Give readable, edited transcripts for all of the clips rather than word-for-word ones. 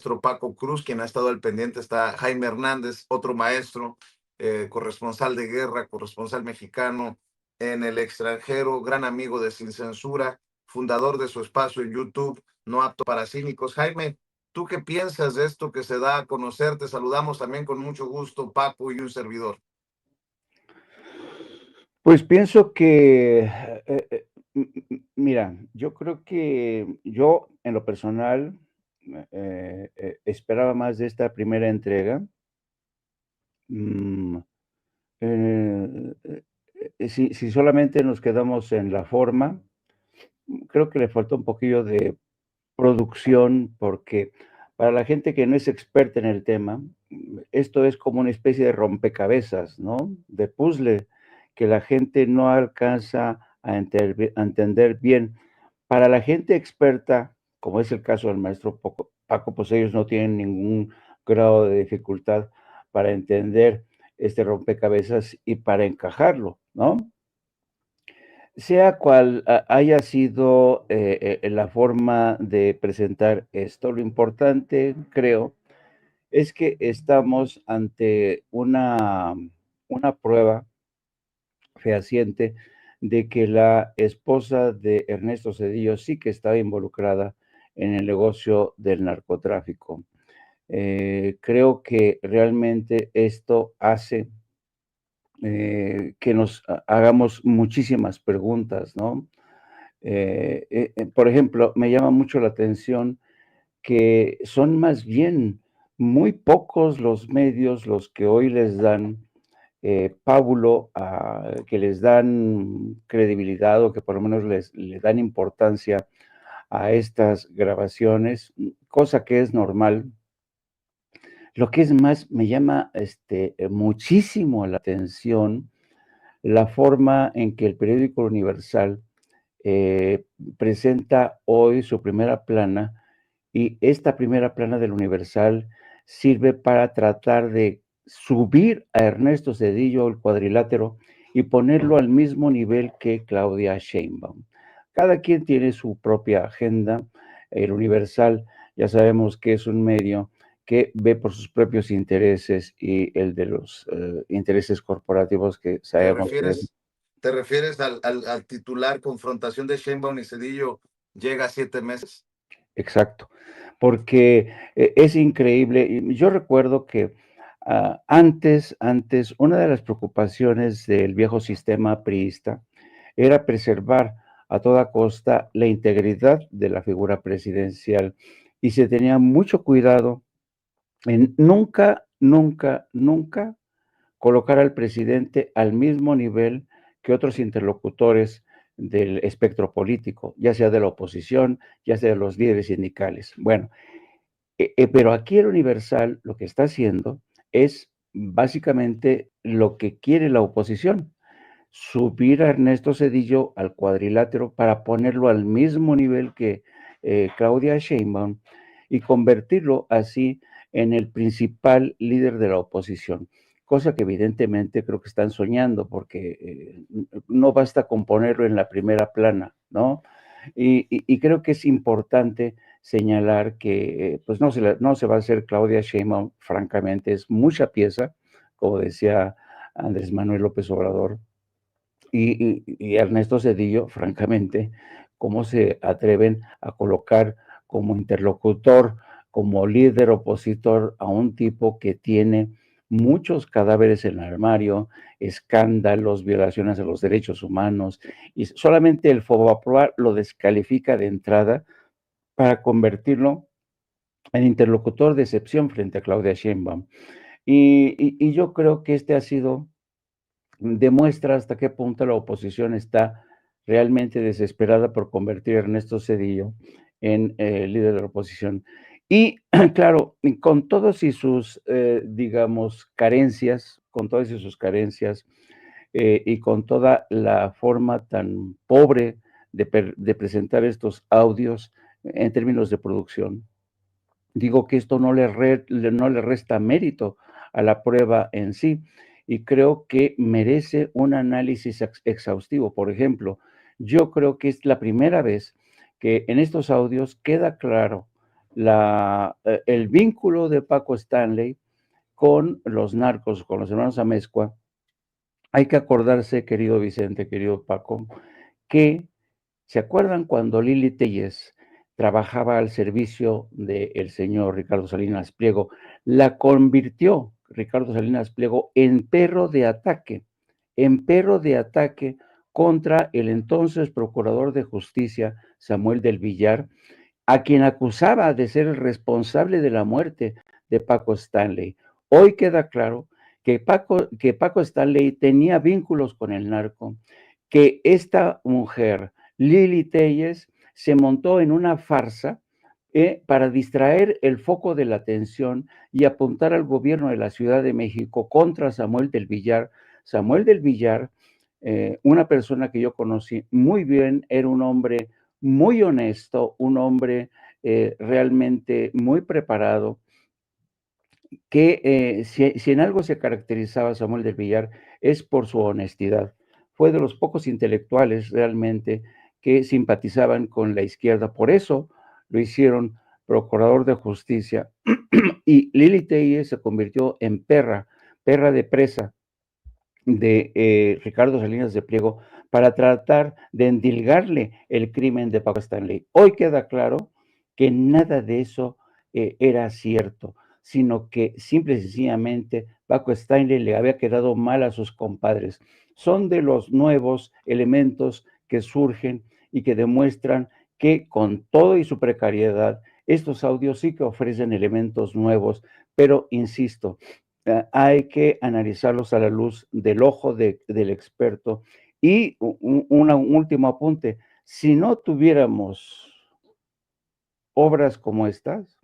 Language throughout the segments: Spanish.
maestro Paco Cruz, quien ha estado al pendiente, está Jaime Hernández, otro maestro, corresponsal de guerra, corresponsal mexicano en el extranjero, gran amigo de Sin Censura, fundador de su espacio en YouTube, No Apto para Cínicos. Jaime, ¿tú qué piensas de esto que se da a conocer? Te saludamos también con mucho gusto, Paco y un servidor. Pues pienso que, mira, yo creo que yo en lo personal esperaba más de esta primera entrega. Mm, eh, si solamente nos quedamos en la forma, creo que le falta un poquillo de producción, porque para la gente que no es experta en el tema, esto es como una especie de rompecabezas, ¿no? De puzzle que la gente no alcanza a entender bien. Para la gente experta, como es el caso del maestro Paco, pues ellos no tienen ningún grado de dificultad para entender este rompecabezas y para encajarlo, ¿no? Sea cual haya sido la forma de presentar esto, lo importante, creo, es que estamos ante una prueba fehaciente de que la esposa de Ernesto Zedillo sí que estaba involucrada en el negocio del narcotráfico. Creo que realmente esto hace que nos hagamos muchísimas preguntas, ¿no? Por ejemplo, me llama mucho la atención que son más bien muy pocos los medios los que hoy les dan pábulo, que les dan credibilidad o que por lo menos le dan importancia a estas grabaciones, cosa que es normal. Lo que es más, me llama muchísimo la atención la forma en que el periódico Universal eh, presenta hoy su primera plana, y esta primera plana del Universal sirve para tratar de subir a Ernesto Zedillo, el cuadrilátero, y ponerlo al mismo nivel que Claudia Sheinbaum. Cada quien tiene su propia agenda. El Universal ya sabemos que es un medio que ve por sus propios intereses y el de los intereses corporativos que ¿Te sabemos que refieres, te refieres al titular confrontación de Sheinbaum y Cedillo llega a 7 meses? exacto, porque es increíble. Y yo recuerdo que antes, una de las preocupaciones del viejo sistema priista era preservar a toda costa la integridad de la figura presidencial y se tenía mucho cuidado en nunca colocar al presidente al mismo nivel que otros interlocutores del espectro político, ya sea de la oposición, ya sea de los líderes sindicales. Bueno, pero aquí el Universal lo que está haciendo es básicamente lo que quiere la oposición, subir a Ernesto Zedillo al cuadrilátero para ponerlo al mismo nivel que Claudia Sheinbaum y convertirlo así en el principal líder de la oposición, cosa que evidentemente creo que están soñando porque no basta con ponerlo en la primera plana, ¿no? Y creo que es importante señalar que pues no se va a hacer Claudia Sheinbaum, francamente, es mucha pieza, como decía Andrés Manuel López Obrador, y Ernesto Zedillo, francamente, cómo se atreven a colocar como interlocutor, como líder opositor a un tipo que tiene muchos cadáveres en el armario, escándalos, violaciones a los derechos humanos, y solamente el Fobaproa lo descalifica de entrada para convertirlo en interlocutor de excepción frente a Claudia Sheinbaum. Y yo creo que este ha sido demuestra hasta qué punto la oposición está realmente desesperada por convertir a Ernesto Zedillo en líder de la oposición. Y claro, con todas y sus, digamos, carencias, y con toda la forma tan pobre de presentar estos audios en términos de producción, digo que esto no le resta mérito a la prueba en sí y creo que merece un análisis exhaustivo. Por ejemplo, yo creo que es la primera vez que en estos audios queda claro el vínculo de Paco Stanley con los narcos, con los hermanos Amezcua. Hay que acordarse, querido Vicente, querido Paco, que ¿se acuerdan cuando Lili Telles trabajaba al servicio del señor Ricardo Salinas Pliego? La convirtió Ricardo Salinas Pliego en perro de ataque contra el entonces procurador de justicia, Samuel del Villar, a quien acusaba de ser el responsable de la muerte de Paco Stanley. Hoy queda claro que Paco Stanley tenía vínculos con el narco, que esta mujer, Lili Telles, se montó en una farsa para distraer el foco de la atención y apuntar al gobierno de la Ciudad de México contra Samuel del Villar. Samuel del Villar, una persona que yo conocí muy bien, era un hombre muy honesto, un hombre realmente muy preparado, que si en algo se caracterizaba Samuel del Villar es por su honestidad. Fue de los pocos intelectuales realmente que simpatizaban con la izquierda. Por eso lo hicieron procurador de justicia y Lili Telles se convirtió en perra de presa de Ricardo Salinas de Pliego para tratar de endilgarle el crimen de Paco Stanley. Hoy queda claro que nada de eso era cierto, sino que simple y sencillamente Paco Stanley le había quedado mal a sus compadres. Son de los nuevos elementos que surgen y que demuestran que con todo y su precariedad, estos audios sí que ofrecen elementos nuevos, pero insisto, hay que analizarlos a la luz del ojo del experto. Y un último apunte, si no tuviéramos obras como estas,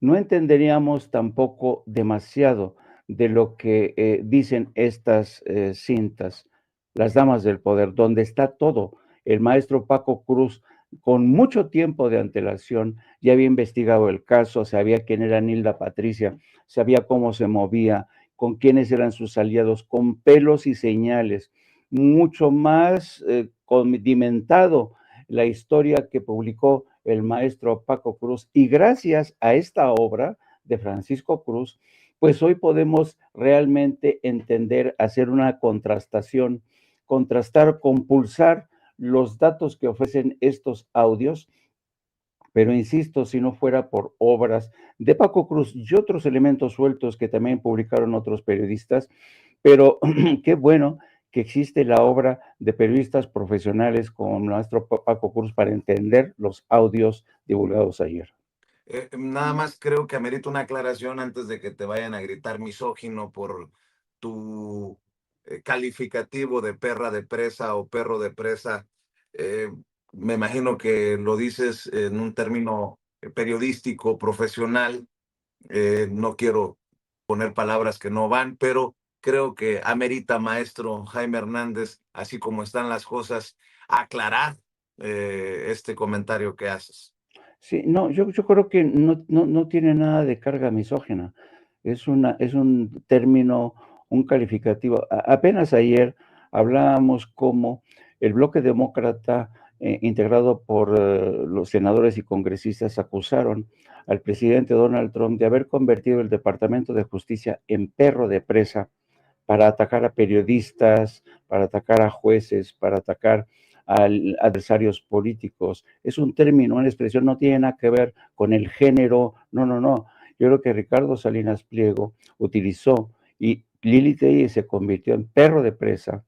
no entenderíamos tampoco demasiado de lo que dicen estas cintas, Las Damas del Poder, donde está todo. El maestro Paco Cruz, con mucho tiempo de antelación, ya había investigado el caso, sabía quién era Nilda Patricia, sabía cómo se movía, con quiénes eran sus aliados, con pelos y señales, mucho más condimentado la historia que publicó el maestro Paco Cruz. Y gracias a esta obra de Francisco Cruz, pues hoy podemos realmente entender, hacer una contrastación, contrastar, compulsar los datos que ofrecen estos audios. Pero insisto, si no fuera por obras de Paco Cruz y otros elementos sueltos que también publicaron otros periodistas, pero qué bueno que existe la obra de periodistas profesionales como nuestro Paco Cruz para entender los audios divulgados ayer. Nada más creo que amerita una aclaración antes de que te vayan a gritar misógino por tu calificativo de perra de presa o perro de presa. Eh, Me imagino que lo dices en un término periodístico, profesional. No quiero poner palabras que no van, pero creo que amerita, maestro Jaime Hernández, así como están las cosas, aclarar este comentario que haces. Sí, no, yo creo que no tiene nada de carga misógina. Es un término, un calificativo. Apenas ayer hablábamos cómo el bloque demócrata, integrado por los senadores y congresistas, acusaron al presidente Donald Trump de haber convertido el Departamento de Justicia en perro de presa para atacar a periodistas, para atacar a jueces, para atacar a adversarios políticos. Es un término, una expresión, no tiene nada que ver con el género, no. Yo creo que Ricardo Salinas Pliego utilizó y Lili Tellez se convirtió en perro de presa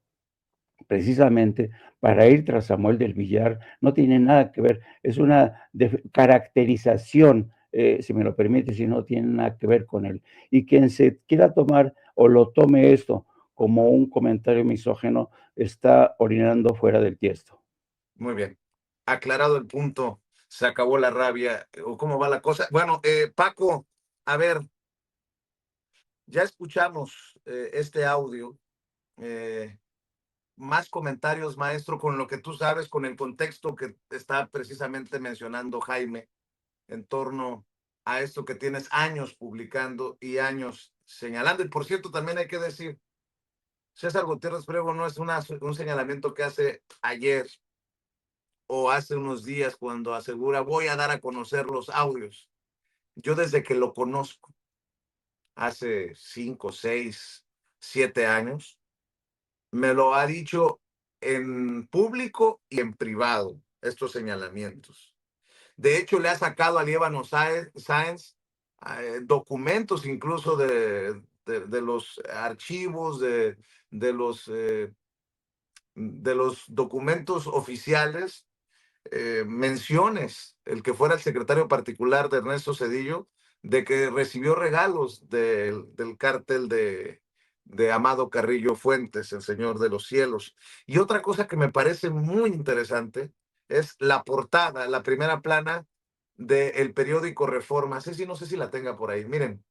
precisamente para ir tras Samuel del Villar, no tiene nada que ver, es una caracterización, si me lo permite, si no tiene nada que ver con él. Y quien se quiera tomar o lo tome esto como un comentario misógeno, está orinando fuera del tiesto. Muy bien. Aclarado el punto, se acabó la rabia. ¿O cómo va la cosa? Bueno, Paco, a ver, ya escuchamos este audio. Eh, Más comentarios, maestro, con lo que tú sabes, con el contexto que está precisamente mencionando Jaime, en torno a esto que tienes años publicando y años señalando. Y por cierto, también hay que decir, César Gutiérrez Prego no es un señalamiento que hace ayer o hace unos días cuando asegura voy a dar a conocer los audios. Yo desde que lo conozco, hace 5, 6, 7 años, me lo ha dicho en público y en privado, estos señalamientos. De hecho, le ha sacado a Líbano Sáenz documentos incluso de los archivos, de los documentos oficiales, menciones, el que fuera el secretario particular de Ernesto Zedillo, de que recibió regalos del cártel de Amado Carrillo Fuentes, el Señor de los Cielos. Y otra cosa que me parece muy interesante es la portada, la primera plana del periódico Reforma. Ceci, no sé si la tenga por ahí. Miren,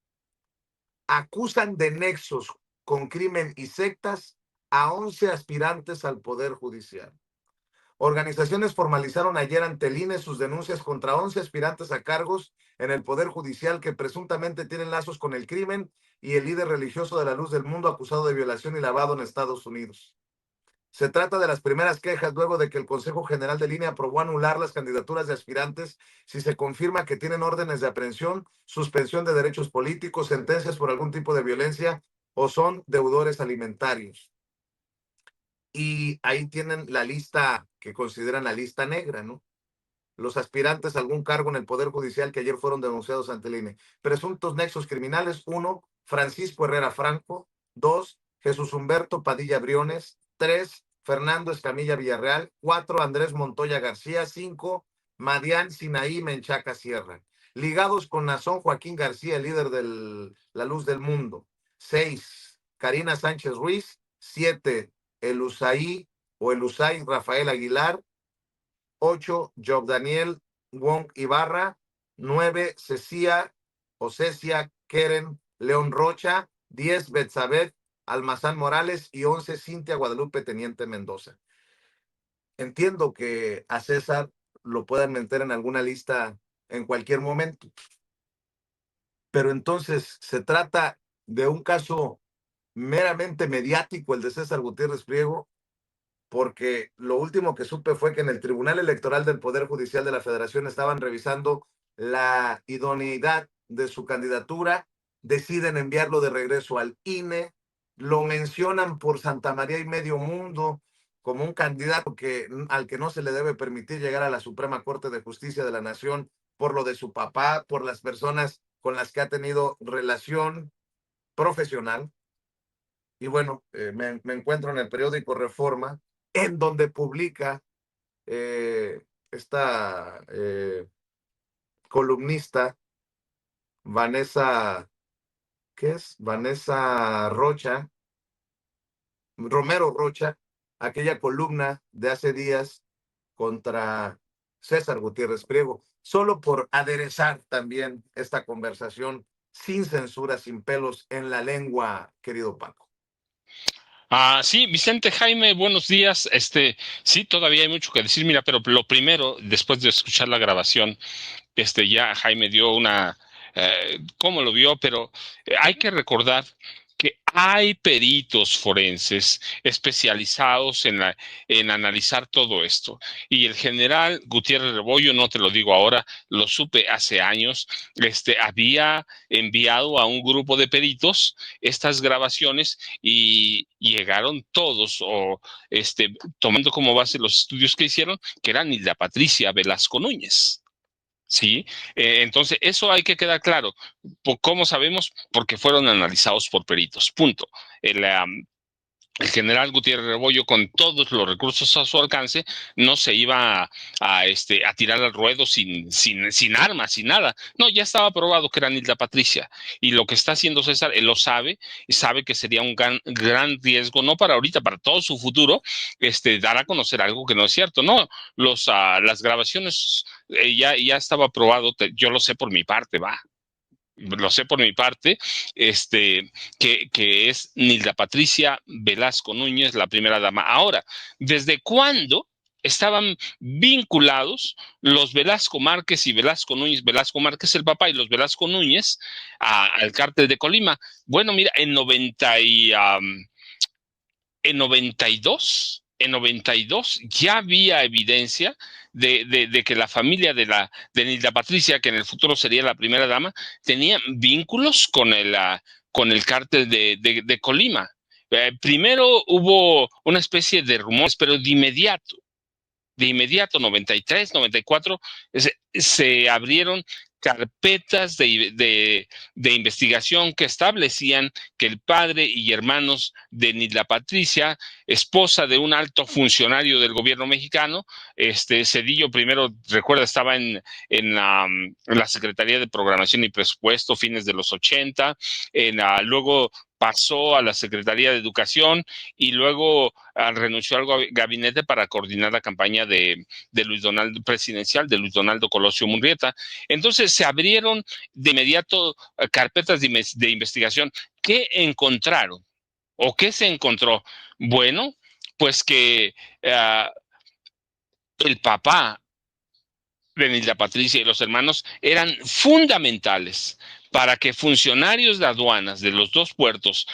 acusan de nexos con crimen y sectas a 11 aspirantes al Poder Judicial. Organizaciones formalizaron ayer ante el INE sus denuncias contra 11 aspirantes a cargos en el Poder Judicial que presuntamente tienen lazos con el crimen y el líder religioso de la Luz del Mundo acusado de violación y lavado en Estados Unidos. Se trata de las primeras quejas luego de que el Consejo General del INE aprobó anular las candidaturas de aspirantes si se confirma que tienen órdenes de aprehensión, suspensión de derechos políticos, sentencias por algún tipo de violencia o son deudores alimentarios. Y ahí tienen la lista que consideran la lista negra, ¿no? Los aspirantes a algún cargo en el Poder Judicial que ayer fueron denunciados ante el INE. Presuntos nexos criminales: 1, Francisco Herrera Franco; 2, Jesús Humberto Padilla Briones; 3, Fernando Escamilla Villarreal; 4, Andrés Montoya García; 5, Madián Sinaí Menchaca Sierra. Ligados con Nazón Joaquín García, el líder de la Luz del Mundo. 6, Karina Sánchez Ruiz. 7, el Usay Rafael Aguilar. 8, Job Daniel Wong Ibarra. 9, Cecia Keren León Rocha. 10, Betsabeth Almazán Morales. Y 11, Cintia Guadalupe Teniente Mendoza. Entiendo que a César lo puedan meter en alguna lista en cualquier momento, pero entonces se trata de un caso meramente mediático, el de César Gutiérrez Priego, porque lo último que supe fue que en el Tribunal Electoral del Poder Judicial de la Federación estaban revisando la idoneidad de su candidatura, deciden enviarlo de regreso al INE, lo mencionan por Santa María y medio mundo como un candidato al que no se le debe permitir llegar a la Suprema Corte de Justicia de la Nación por lo de su papá, por las personas con las que ha tenido relación profesional. Y bueno, me encuentro en el periódico Reforma, en donde publica esta columnista Vanessa, ¿qué es? Vanessa Rocha, Romero Rocha, aquella columna de hace días contra César Gutiérrez Priego, solo por aderezar también esta conversación sin censura, sin pelos en la lengua, querido Paco. Sí, Vicente Jaime, buenos días. Sí, todavía hay mucho que decir. Mira, pero lo primero, después de escuchar la grabación, ya Jaime dio cómo lo vio, pero hay que recordar que hay peritos forenses especializados en analizar todo esto. Y el general Gutiérrez Rebollo, no te lo digo ahora, lo supe hace años, había enviado a un grupo de peritos estas grabaciones y llegaron todos, tomando como base los estudios que hicieron, que era Nilda Patricia Velasco Núñez. Sí, entonces eso hay que quedar claro. ¿Cómo sabemos? Porque fueron analizados por peritos. Punto. El general Gutiérrez Rebollo, con todos los recursos a su alcance, no se iba a tirar al ruedo sin armas, sin nada. No, ya estaba probado que era Nilda Patricia. Y lo que está haciendo César, él lo sabe, y sabe que sería un gran riesgo, no para ahorita, para todo su futuro, dar a conocer algo que no es cierto. No, las grabaciones ya estaba probado, yo lo sé por mi parte, lo sé por mi parte, que es Nilda Patricia Velasco Núñez, la primera dama. Ahora, ¿desde cuándo estaban vinculados los Velasco Márquez y Velasco Núñez, Velasco Márquez el papá y los Velasco Núñez al cártel de Colima? Bueno, mira, en 92 ya había evidencia de que la familia de Nilda Patricia, que en el futuro sería la primera dama, tenía vínculos con el cártel de Colima. Primero hubo una especie de rumores, pero de inmediato, 93, 94, se abrieron carpetas de investigación que establecían que el padre y hermanos de Nilda Patricia, esposa de un alto funcionario del gobierno mexicano, Cedillo primero, recuerda, estaba en la Secretaría de Programación y Presupuesto, fines de los 80, luego pasó a la Secretaría de Educación y luego renunció al gabinete para coordinar la campaña presidencial de Luis Donaldo Colosio Murrieta. Entonces se abrieron de inmediato carpetas de investigación. ¿Qué encontraron? ¿O qué se encontró? Bueno, pues que el papá de Nilda Patricia y los hermanos eran fundamentales para que funcionarios de aduanas de los dos puertos,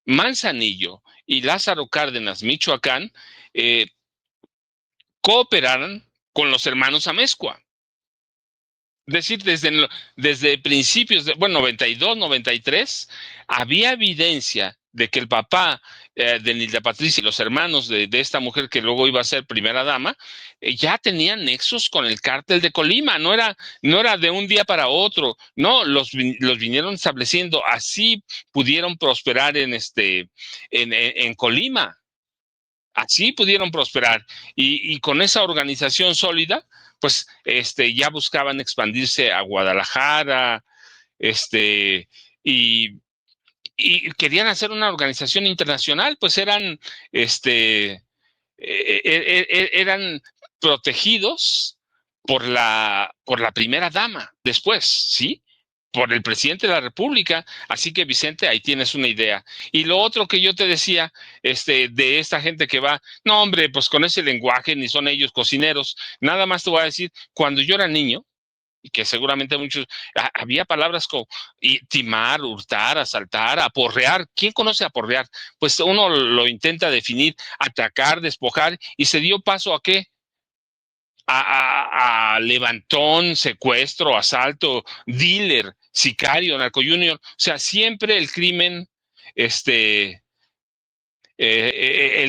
Manzanillo y Lázaro Cárdenas, Michoacán, cooperaran con los hermanos Amezcua. Es decir, desde principios de, 92, 93, había evidencia de que el papá de Nilda Patricia y los hermanos de esta mujer que luego iba a ser primera dama, ya tenían nexos con el cártel de Colima. No era de un día para otro, no, los vinieron estableciendo. Así pudieron prosperar en Colima. Así pudieron prosperar y con esa organización sólida, pues ya buscaban expandirse a Guadalajara, y, y querían hacer una organización internacional, pues eran protegidos por la primera dama después, ¿sí? Por el presidente de la República. Así que, Vicente, ahí tienes una idea. Y lo otro que yo te decía, de esta gente que va, no, hombre, pues con ese lenguaje ni son ellos cocineros. Nada más te voy a decir, cuando yo era niño, y que seguramente muchos, había palabras como timar, hurtar, asaltar, aporrear. ¿Quién conoce aporrear? Pues uno lo intenta definir, atacar, despojar, y se dio paso a ¿qué? A levantón, secuestro, asalto, dealer, sicario, narco junior. O sea, siempre el crimen, el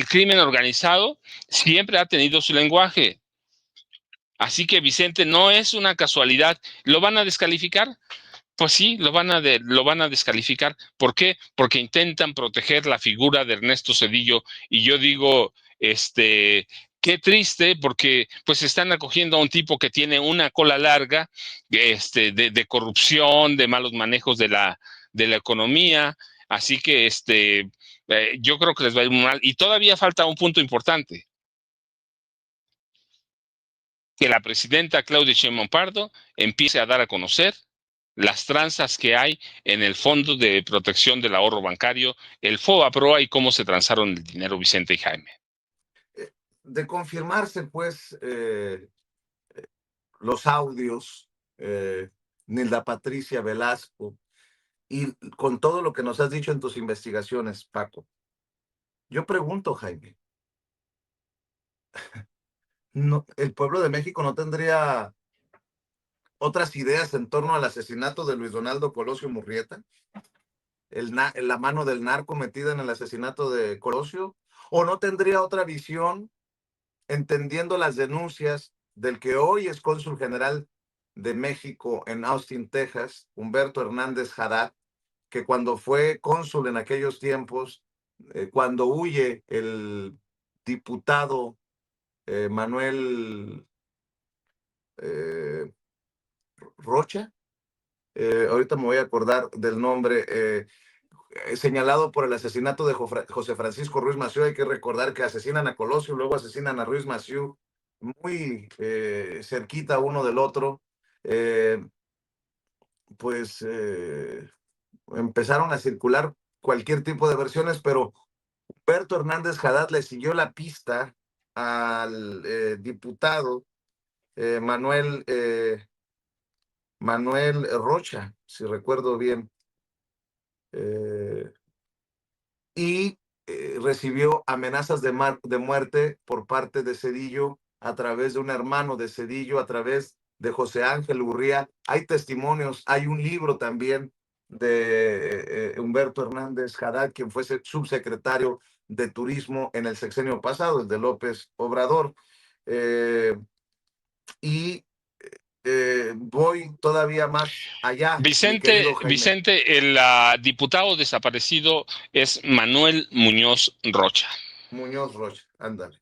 crimen organizado siempre ha tenido su lenguaje. Así que, Vicente, no es una casualidad. ¿Lo van a descalificar? Pues sí, lo van a descalificar. ¿Por qué? Porque intentan proteger la figura de Ernesto Zedillo. Y yo digo, qué triste, porque pues están acogiendo a un tipo que tiene una cola larga, de corrupción, de malos manejos de la economía. Así que yo creo que les va a ir muy mal. Y todavía falta un punto importante, que la presidenta Claudia Sheinbaum Pardo empiece a dar a conocer las tranzas que hay en el Fondo de Protección del Ahorro Bancario, el FOBAPROA, y cómo se transaron el dinero, Vicente y Jaime. De confirmarse, pues, los audios, Nilda Patricia Velasco, y con todo lo que nos has dicho en tus investigaciones, Paco, yo pregunto, Jaime, no, ¿el pueblo de México no tendría otras ideas en torno al asesinato de Luis Donaldo Colosio Murrieta? La mano del narco metida en el asesinato de Colosio, o no tendría otra visión, entendiendo las denuncias del que hoy es cónsul general de México en Austin, Texas, Humberto Hernández Haddad, que cuando fue cónsul en aquellos tiempos, cuando huye el diputado Manuel Rocha, ahorita me voy a acordar del nombre, señalado por el asesinato de José Francisco Ruiz Massieu. Hay que recordar que asesinan a Colosio, luego asesinan a Ruiz Massieu, muy cerquita uno del otro. Pues empezaron a circular cualquier tipo de versiones, pero Humberto Hernández Haddad le siguió la pista al diputado Manuel Rocha, si recuerdo bien, y recibió amenazas de muerte por parte de Zedillo a través de un hermano de Zedillo, a través de José Ángel Gurría. Hay testimonios, hay un libro también de Humberto Hernández Haddad, quien fue subsecretario de Turismo en el sexenio pasado, el de López Obrador. Y voy todavía más allá, mi querido Jaime. Vicente, el diputado desaparecido es Manuel Muñoz Rocha. Muñoz Rocha, ándale.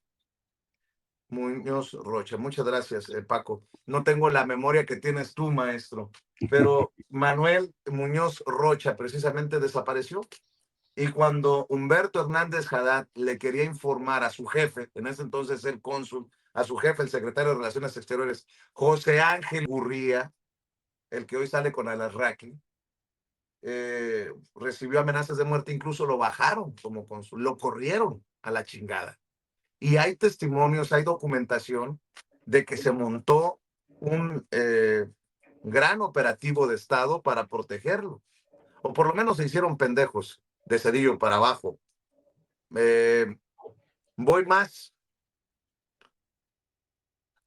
Muñoz Rocha, muchas gracias, Paco. No tengo la memoria que tienes tú, maestro, pero Manuel Muñoz Rocha precisamente desapareció. Y cuando Humberto Hernández Haddad le quería informar a su jefe, en ese entonces el cónsul, a su jefe, el secretario de Relaciones Exteriores, José Ángel Gurría, el que hoy sale con Alarraqui, recibió amenazas de muerte, incluso lo bajaron como cónsul, lo corrieron a la chingada. Y hay testimonios, hay documentación de que se montó un gran operativo de Estado para protegerlo, o por lo menos se hicieron pendejos de Zedillo para abajo. Voy más.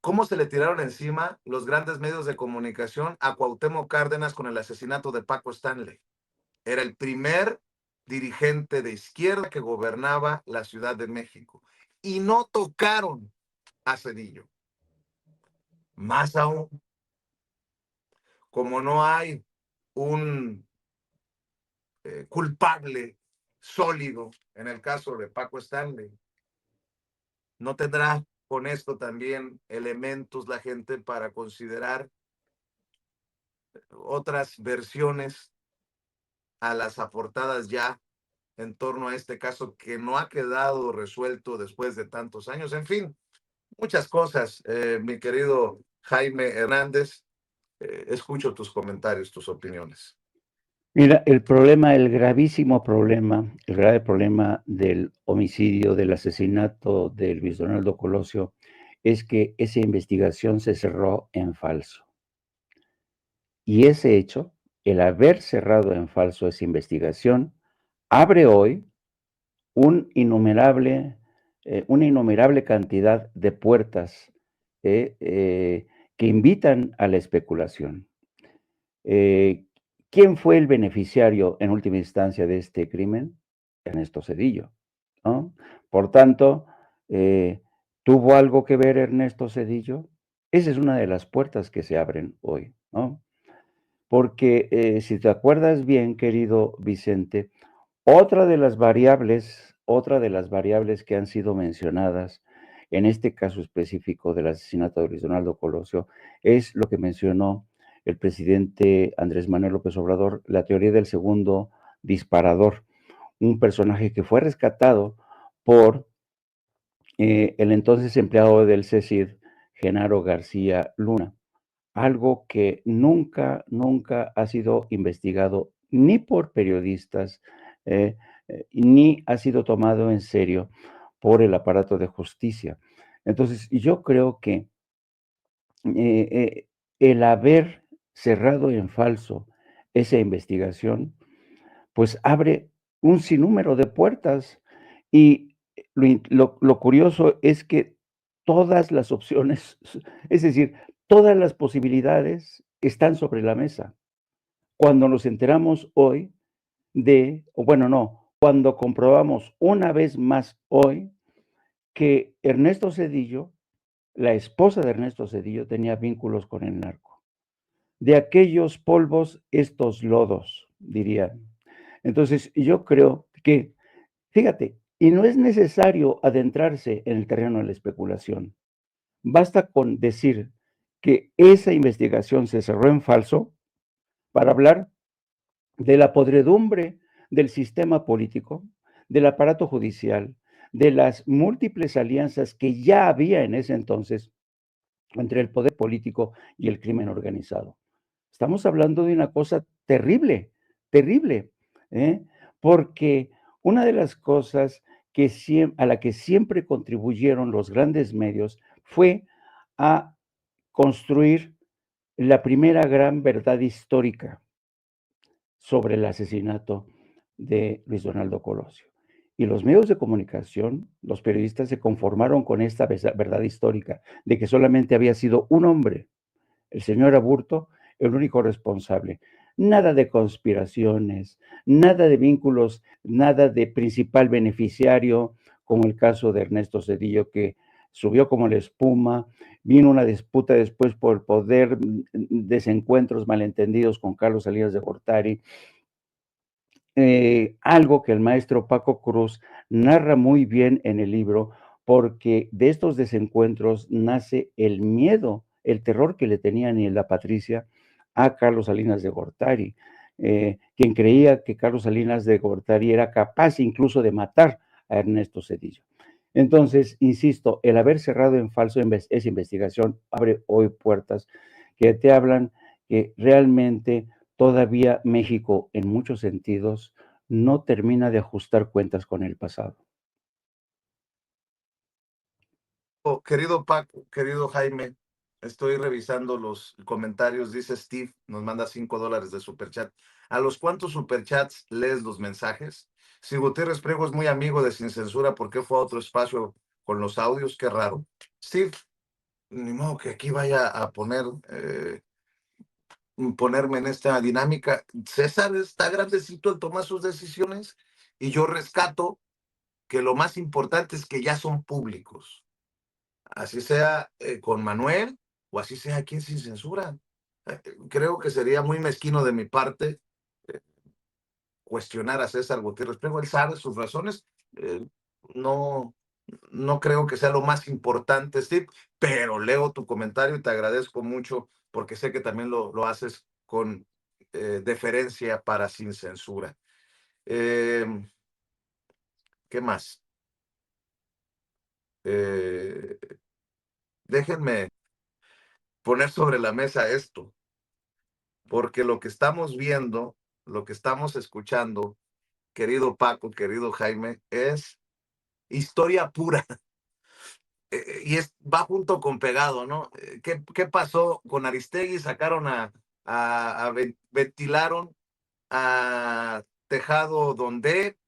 ¿Cómo se le tiraron encima los grandes medios de comunicación a Cuauhtémoc Cárdenas con el asesinato de Paco Stanley? Era el primer dirigente de izquierda que gobernaba la Ciudad de México. Y no tocaron a Zedillo. Más aún, como no hay un culpable sólido en el caso de Paco Stanley, no tendrá con esto también elementos la gente para considerar otras versiones a las aportadas ya en torno a este caso que no ha quedado resuelto después de tantos años. En fin, muchas cosas, mi querido Jaime Hernández. Escucho tus comentarios, tus opiniones. Mira, el problema, el gravísimo problema, el grave problema del homicidio, del asesinato de Luis Donaldo Colosio, es que esa investigación se cerró en falso. Y ese hecho, el haber cerrado en falso esa investigación, abre hoy una innumerable cantidad de puertas que invitan a la especulación. ¿Quién fue el beneficiario en última instancia de este crimen? Ernesto Zedillo, ¿no? Por tanto, ¿tuvo algo que ver Ernesto Zedillo? Esa es una de las puertas que se abren hoy, ¿no? Porque si te acuerdas bien, querido Vicente, otra de las variables que han sido mencionadas en este caso específico del asesinato de Luis Donaldo Colosio es lo que mencionó el presidente Andrés Manuel López Obrador, la teoría del segundo disparador, un personaje que fue rescatado por el entonces empleado del CECID, Genaro García Luna, algo que nunca ha sido investigado ni por periodistas, ni ha sido tomado en serio por el aparato de justicia. Entonces, yo creo que el haber cerrado en falso esa investigación, pues abre un sinnúmero de puertas y lo curioso es que todas las opciones, es decir, todas las posibilidades están sobre la mesa. Cuando nos enteramos hoy cuando comprobamos una vez más hoy que Ernesto Zedillo, la esposa de Ernesto Zedillo, tenía vínculos con el narco. De aquellos polvos, estos lodos, dirían. Entonces, yo creo que, fíjate, y no es necesario adentrarse en el terreno de la especulación. Basta con decir que esa investigación se cerró en falso para hablar de la podredumbre del sistema político, del aparato judicial, de las múltiples alianzas que ya había en ese entonces entre el poder político y el crimen organizado. Estamos hablando de una cosa terrible, terrible, porque una de las cosas a la que siempre contribuyeron los grandes medios fue a construir la primera gran verdad histórica sobre el asesinato de Luis Donaldo Colosio. Y los medios de comunicación, los periodistas se conformaron con esta verdad histórica de que solamente había sido un hombre, el señor Aburto, el único responsable. Nada de conspiraciones, nada de vínculos, nada de principal beneficiario, como el caso de Ernesto Zedillo, que subió como la espuma. Vino una disputa después por el poder, desencuentros, malentendidos con Carlos Salinas de Gortari. Algo que el maestro Paco Cruz narra muy bien en el libro, porque de estos desencuentros nace el miedo, el terror que le tenían y la Patricia a Carlos Salinas de Gortari, quien creía que Carlos Salinas de Gortari era capaz incluso de matar a Ernesto Zedillo. Entonces, insisto, el haber cerrado en falso esa investigación abre hoy puertas que te hablan que realmente todavía México, en muchos sentidos, no termina de ajustar cuentas con el pasado. Querido Paco, querido Jaime, estoy revisando los comentarios. Dice Steve, nos manda $5 de superchat. ¿A los cuántos superchats lees los mensajes? Si Gutiérrez Prego es muy amigo de Sin Censura, ¿por qué fue a otro espacio con los audios? Qué raro. Steve, ni modo que aquí vaya a ponerme en esta dinámica. César está grandecito en tomar sus decisiones y yo rescato que lo más importante es que ya son públicos. Así sea con Manuel o así sea aquí Sin Censura. Creo que sería muy mezquino de mi parte eh, cuestionar a César Gutiérrez Prego. Él sabe sus razones. eh, no, no creo que sea lo más importante, Steve, pero leo tu comentario y te agradezco mucho porque sé que también lo haces con deferencia para Sin Censura. ¿Qué más? Eh, déjenme poner sobre la mesa esto, porque lo que estamos viendo, lo que estamos escuchando, querido Paco, querido Jaime, es historia pura. Y va junto con pegado, ¿no? ¿Qué pasó con Aristegui? Sacaron ventilaron a Tejado Donde,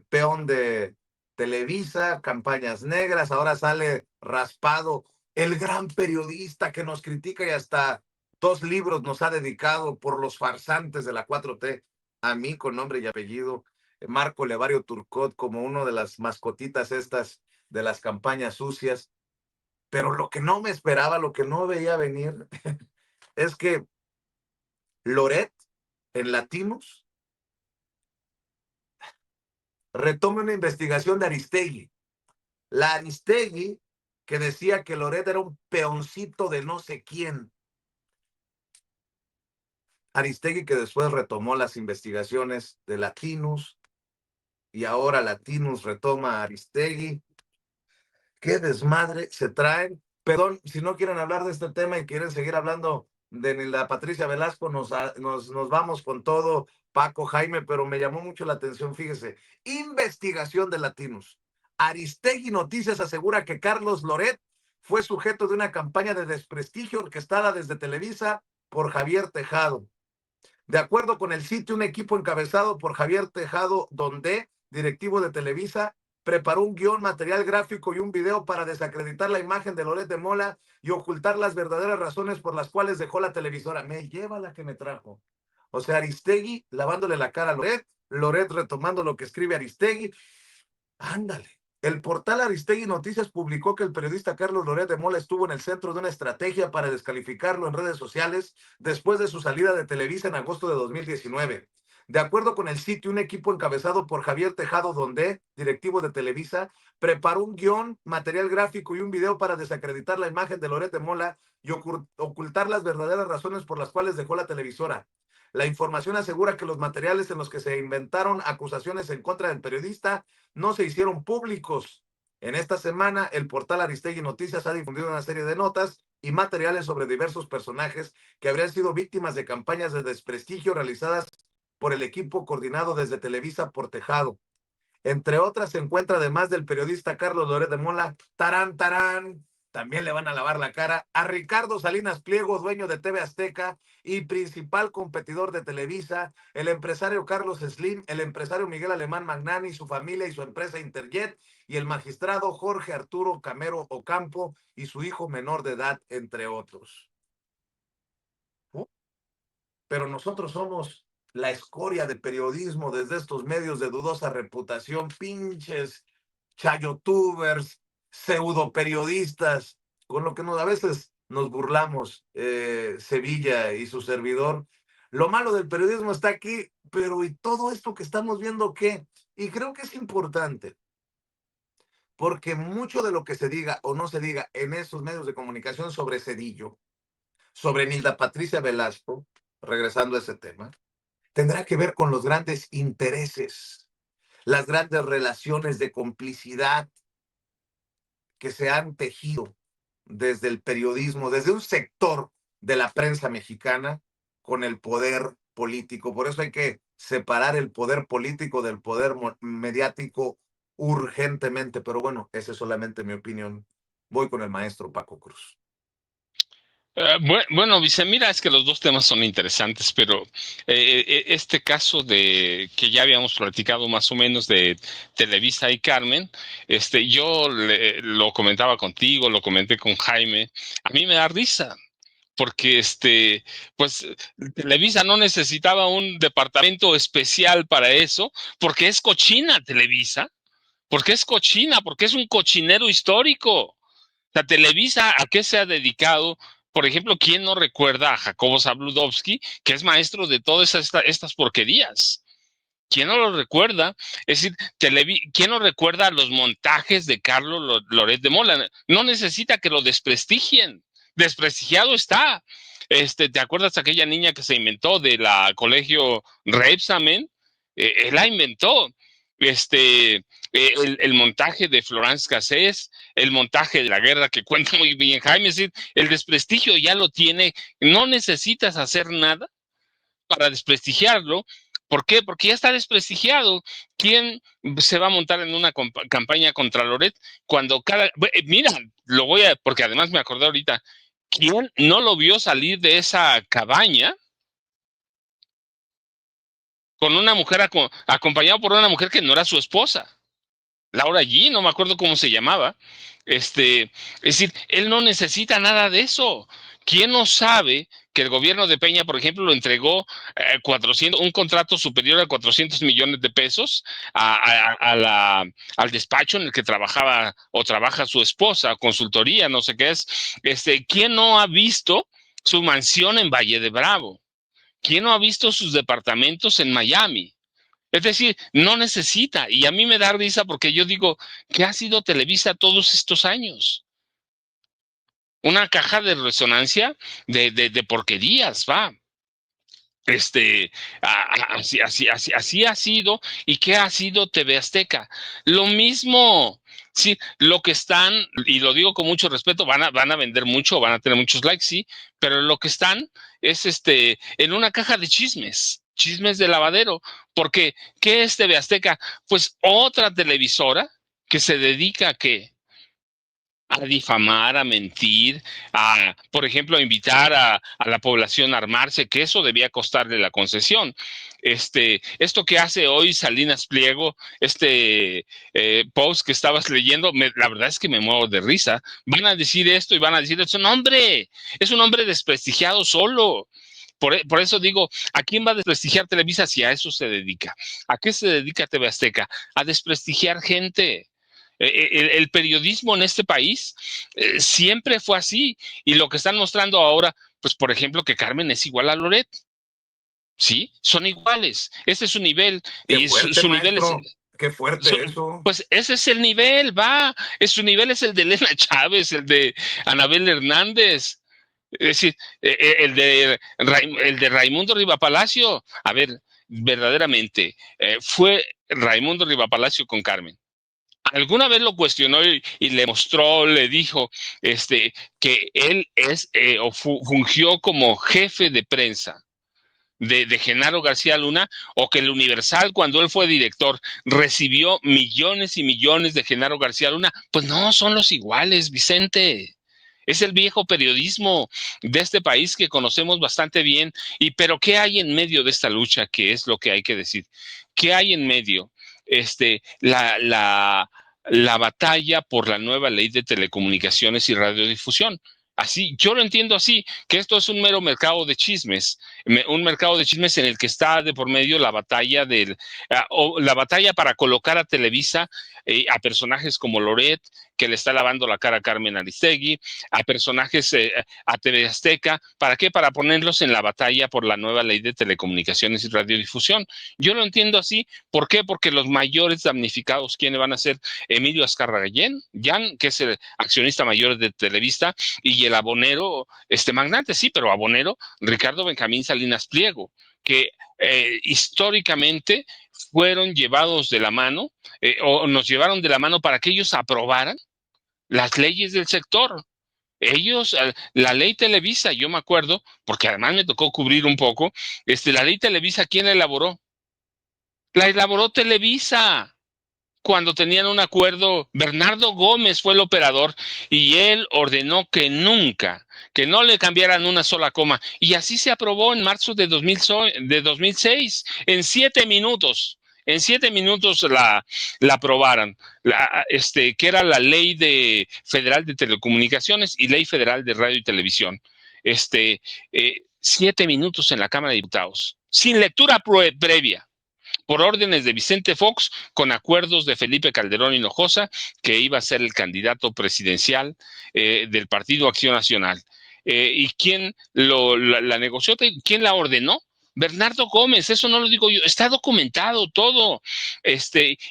peón de Televisa, campañas negras, ahora sale raspado el gran periodista que nos critica y hasta 2 libros nos ha dedicado por los farsantes de la 4T, a mí con nombre y apellido, Marco Levario Turcot como uno de las mascotitas estas de las campañas sucias. Pero lo que no me esperaba, lo que no veía venir, es que Loret en Latinos retome una investigación de Aristegui. La Aristegui que decía que Loret era un peoncito de no sé quién. Aristegui que después retomó las investigaciones de Latinos y ahora Latinos retoma a Aristegui. Qué desmadre se traen. Perdón, si no quieren hablar de este tema y quieren seguir hablando de la Patricia Velasco, nos vamos con todo, Paco, Jaime, pero me llamó mucho la atención, fíjese, investigación de Latinos. Aristegui Noticias asegura que Carlos Loret fue sujeto de una campaña de desprestigio orquestada desde Televisa por Javier Tejado. De acuerdo con el sitio, un equipo encabezado por Javier Tejado Donde, directivo de Televisa, preparó un guión, material gráfico y un video para desacreditar la imagen de Loret de Mola y ocultar las verdaderas razones por las cuales dejó la televisora. Me lleva la que me trajo. O sea, Aristegui lavándole la cara a Loret, Loret retomando lo que escribe Aristegui. Ándale. El portal Aristegui Noticias publicó que el periodista Carlos Loret de Mola estuvo en el centro de una estrategia para descalificarlo en redes sociales después de su salida de Televisa en agosto de 2019. De acuerdo con el sitio, un equipo encabezado por Javier Tejado Donde, directivo de Televisa, preparó un guión, material gráfico y un video para desacreditar la imagen de Loret de Mola y ocultar las verdaderas razones por las cuales dejó la televisora. La información asegura que los materiales en los que se inventaron acusaciones en contra del periodista no se hicieron públicos. En esta semana, el portal Aristegui Noticias ha difundido una serie de notas y materiales sobre diversos personajes que habrían sido víctimas de campañas de desprestigio realizadas por el equipo coordinado desde Televisa por Tejado. Entre otras, se encuentra además del periodista Carlos Loret de Mola, tarán, también le van a lavar la cara a Ricardo Salinas Pliego, dueño de TV Azteca y principal competidor de Televisa, el empresario Carlos Slim, el empresario Miguel Alemán Magnani, su familia y su empresa Interjet, y el magistrado Jorge Arturo Camero Ocampo y su hijo menor de edad, entre otros. Pero nosotros somos la escoria de periodismo desde estos medios de dudosa reputación, pinches chayotubers, pseudo periodistas, con lo que a veces nos burlamos, Sevilla y su servidor. Lo malo del periodismo está aquí, pero ¿y todo esto que estamos viendo qué? Y creo que es importante, porque mucho de lo que se diga o no se diga en esos medios de comunicación sobre Cedillo, sobre Nilda Patricia Velasco, regresando a ese tema, tendrá que ver con los grandes intereses, las grandes relaciones de complicidad que se han tejido desde el periodismo, desde un sector de la prensa mexicana con el poder político. Por eso hay que separar el poder político del poder mediático urgentemente. Pero bueno, esa es solamente mi opinión. Voy con el maestro Paco Cruz. Bueno, Vicente, mira, es que los dos temas son interesantes, pero este caso de que ya habíamos platicado más o menos de Televisa y Carmen, yo lo comentaba contigo, lo comenté con Jaime, a mí me da risa, porque pues Televisa no necesitaba un departamento especial para eso, porque es cochina Televisa, porque es cochina, porque es un cochinero histórico. La Televisa, ¿a qué se ha dedicado? Por ejemplo, ¿quién no recuerda a Jacobo Zabludovsky, que es maestro de todas estas porquerías? ¿Quién no lo recuerda? Es decir, ¿quién no recuerda los montajes de Carlos Loret de Mola? No necesita que lo desprestigien. Desprestigiado está. ¿Te acuerdas de aquella niña que se inventó de la colegio Rebsamen? Él la inventó. El montaje de Florence Cassés, el montaje de la guerra que cuenta muy bien Jaime, es decir, el desprestigio ya lo tiene, no necesitas hacer nada para desprestigiarlo. ¿Por qué? Porque ya está desprestigiado. ¿Quién se va a montar en una campaña contra Loret cuando mira, porque además me acordé ahorita, ¿quién no lo vio salir de esa cabaña con una mujer acompañado por una mujer que no era su esposa? Laura G, no me acuerdo cómo se llamaba. Es decir, él no necesita nada de eso. ¿Quién no sabe que el gobierno de Peña, por ejemplo, lo entregó un contrato superior a 400 millones de pesos al despacho en el que trabajaba o trabaja su esposa, consultoría, no sé qué es? ¿Quién no ha visto su mansión en Valle de Bravo? ¿Quién no ha visto sus departamentos en Miami? Es decir, no necesita. Y a mí me da risa porque yo digo, ¿qué ha sido Televisa todos estos años? Una caja de resonancia de porquerías, va. Así ha sido. ¿Y qué ha sido TV Azteca? Lo mismo. Sí, lo que están, y lo digo con mucho respeto, van a vender mucho, van a tener muchos likes, sí, pero lo que están es en una caja de chismes de lavadero. Porque, ¿qué es TV Azteca? Pues otra televisora que se dedica a ¿qué? A difamar, a mentir, por ejemplo, a invitar a la población a armarse, que eso debía costarle la concesión. Esto que hace hoy Salinas Pliego, post que estabas leyendo, la verdad es que me muevo de risa. Van a decir esto y van a decir eso. No, hombre, es un hombre desprestigiado solo. Por eso digo, ¿a quién va a desprestigiar Televisa si a eso se dedica? ¿A qué se dedica TV Azteca? A desprestigiar gente. El periodismo en este país siempre fue así. Y lo que están mostrando ahora, pues por ejemplo, que Carmen es igual a Loret. Sí, son iguales. Ese es su nivel. Qué fuerte, su nivel es. Qué fuerte eso. Pues ese es el nivel, va. Su nivel es el de Elena Chávez, el de Anabel Hernández. Es decir, el de Raimundo Rivapalacio. A ver, verdaderamente, fue Raimundo Rivapalacio con Carmen. Alguna vez lo cuestionó y le mostró, le dijo que él fungió como jefe de prensa de Genaro García Luna, o que el Universal, cuando él fue director, recibió millones y millones de Genaro García Luna. Pues no, son los iguales, Vicente. Es el viejo periodismo de este país que conocemos bastante bien. Pero ¿qué hay en medio de esta lucha? ¿Qué es lo que hay que decir? ¿Qué hay en medio? La batalla por la nueva ley de telecomunicaciones y radiodifusión. Así, yo lo entiendo así, que esto es un mero mercado de chismes, un mercado de chismes en el que está de por medio la batalla la batalla para colocar a Televisa, a personajes como Loret, que le está lavando la cara a Carmen Aristegui, a personajes, a TV Azteca. ¿Para qué? Para ponerlos en la batalla por la nueva ley de telecomunicaciones y radiodifusión. Yo lo entiendo así. ¿Por qué? Porque los mayores damnificados, ¿quiénes van a ser? Emilio Azcárraga Jan, que es el accionista mayor de Televisa, y el abonero, magnate, sí, pero abonero, Ricardo Benjamín Salinas Pliego, que históricamente fueron llevados de la mano, o nos llevaron de la mano para que ellos aprobaran las leyes del sector. Ellos, la ley Televisa, yo me acuerdo, porque además me tocó cubrir un poco, la ley Televisa, ¿quién la elaboró? La elaboró Televisa. Cuando tenían un acuerdo, Bernardo Gómez fue el operador y él ordenó que nunca, que no le cambiaran una sola coma. Y así se aprobó en marzo de 2006, en 7 minutos. En 7 minutos la aprobaran, que era la ley federal de telecomunicaciones y ley federal de radio y televisión. 7 minutos en la Cámara de Diputados, sin lectura previa, por órdenes de Vicente Fox, con acuerdos de Felipe Calderón Hinojosa, que iba a ser el candidato presidencial del Partido Acción Nacional. ¿Y quién la negoció? ¿Quién la ordenó? Bernardo Gómez, eso no lo digo yo, está documentado todo.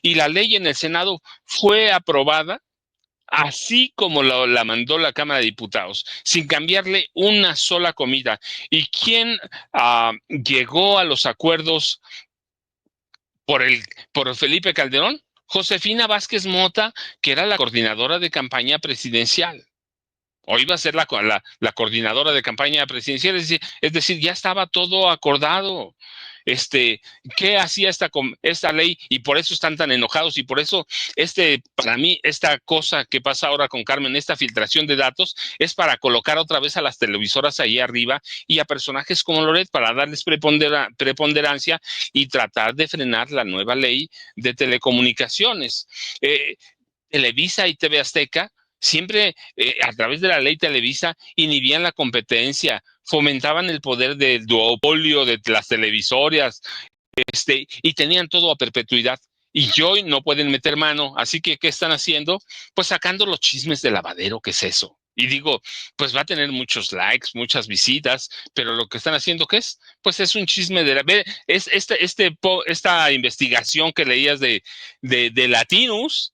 Y la ley en el Senado fue aprobada así como la mandó la Cámara de Diputados, sin cambiarle una sola comida. ¿Y quién llegó a los acuerdos por Felipe Calderón? Josefina Vázquez Mota, que era la coordinadora de campaña presidencial. O iba a ser la coordinadora de campaña presidencial, es decir, ya estaba todo acordado. ¿Qué hacía esta ley? Y por eso están tan enojados, y por eso para mí, esta cosa que pasa ahora con Carmen, esta filtración de datos, es para colocar otra vez a las televisoras ahí arriba y a personajes como Loret para darles preponderancia y tratar de frenar la nueva ley de telecomunicaciones. Televisa y TV Azteca siempre, a través de la ley Televisa, inhibían la competencia, fomentaban el poder del duopolio de las televisoras, y tenían todo a perpetuidad. Y hoy no pueden meter mano. Así que, ¿qué están haciendo? Pues sacando los chismes de lavadero, ¿qué es eso? Y digo, pues va a tener muchos likes, muchas visitas, pero lo que están haciendo, ¿qué es? Pues es un chisme esta investigación que leías de Latinus.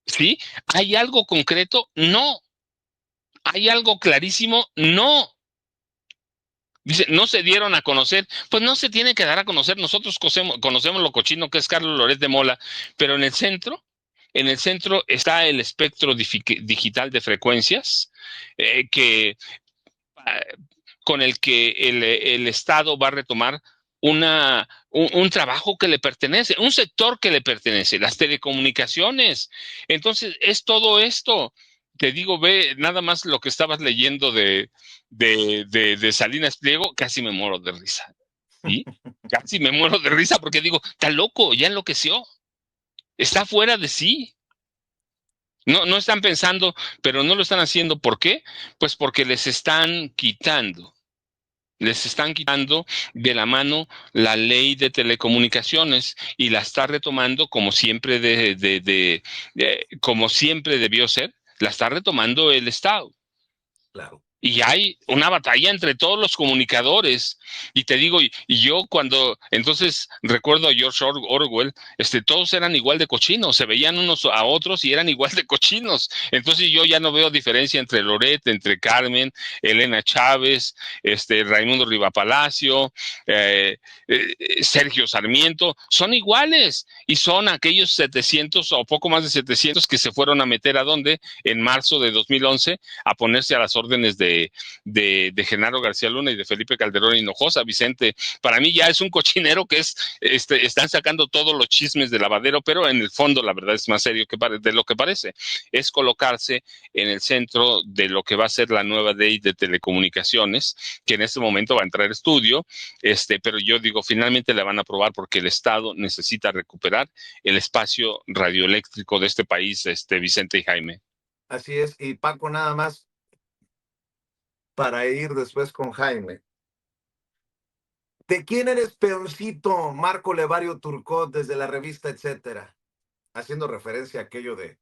¿Sí? ¿Hay algo concreto? No. ¿Hay algo clarísimo? No. Dice, no se dieron a conocer. Pues no se tiene que dar a conocer. Nosotros conocemos lo cochino que es Carlos Loret de Mola, pero en el centro está el espectro digital de frecuencias con el que el Estado va a retomar un trabajo que le pertenece, un sector que le pertenece, las telecomunicaciones. Entonces, es todo esto. Te digo, ve nada más lo que estabas leyendo de Salinas Pliego, casi me muero de risa. ¿Sí? Casi me muero de risa porque digo, está loco, ya enloqueció. Está fuera de sí. No están pensando, pero no lo están haciendo. ¿Por qué? Pues porque les están quitando de la mano la ley de telecomunicaciones y la está retomando como siempre como siempre debió ser, la está retomando el Estado. Claro. Y hay una batalla entre todos los comunicadores. Y te digo, y yo entonces recuerdo a George Orwell, todos eran igual de cochinos, se veían unos a otros y eran igual de cochinos. Entonces yo ya no veo diferencia entre Loret, entre Carmen, Elena Chávez, Raimundo Rivapalacio, Sergio Sarmiento, son iguales. Y son aquellos 700 o poco más de 700 que se fueron a meter ¿a dónde? En marzo de 2011 a ponerse a las órdenes de de Genaro García Luna y de Felipe Calderón Hinojosa, Vicente. Para mí ya es un cochinero que están sacando todos los chismes de lavadero, pero en el fondo la verdad es más serio de lo que parece. Es colocarse en el centro de lo que va a ser la nueva ley de telecomunicaciones, que en este momento va a entrar a estudio, pero yo digo, finalmente la van a aprobar porque el Estado necesita recuperar el espacio radioeléctrico de este país, Vicente y Jaime. Así es, y Paco, nada más para ir después con Jaime. ¿De quién eres peoncito, Marco Levario Turcot, desde la revista Etcétera? Haciendo referencia a aquello de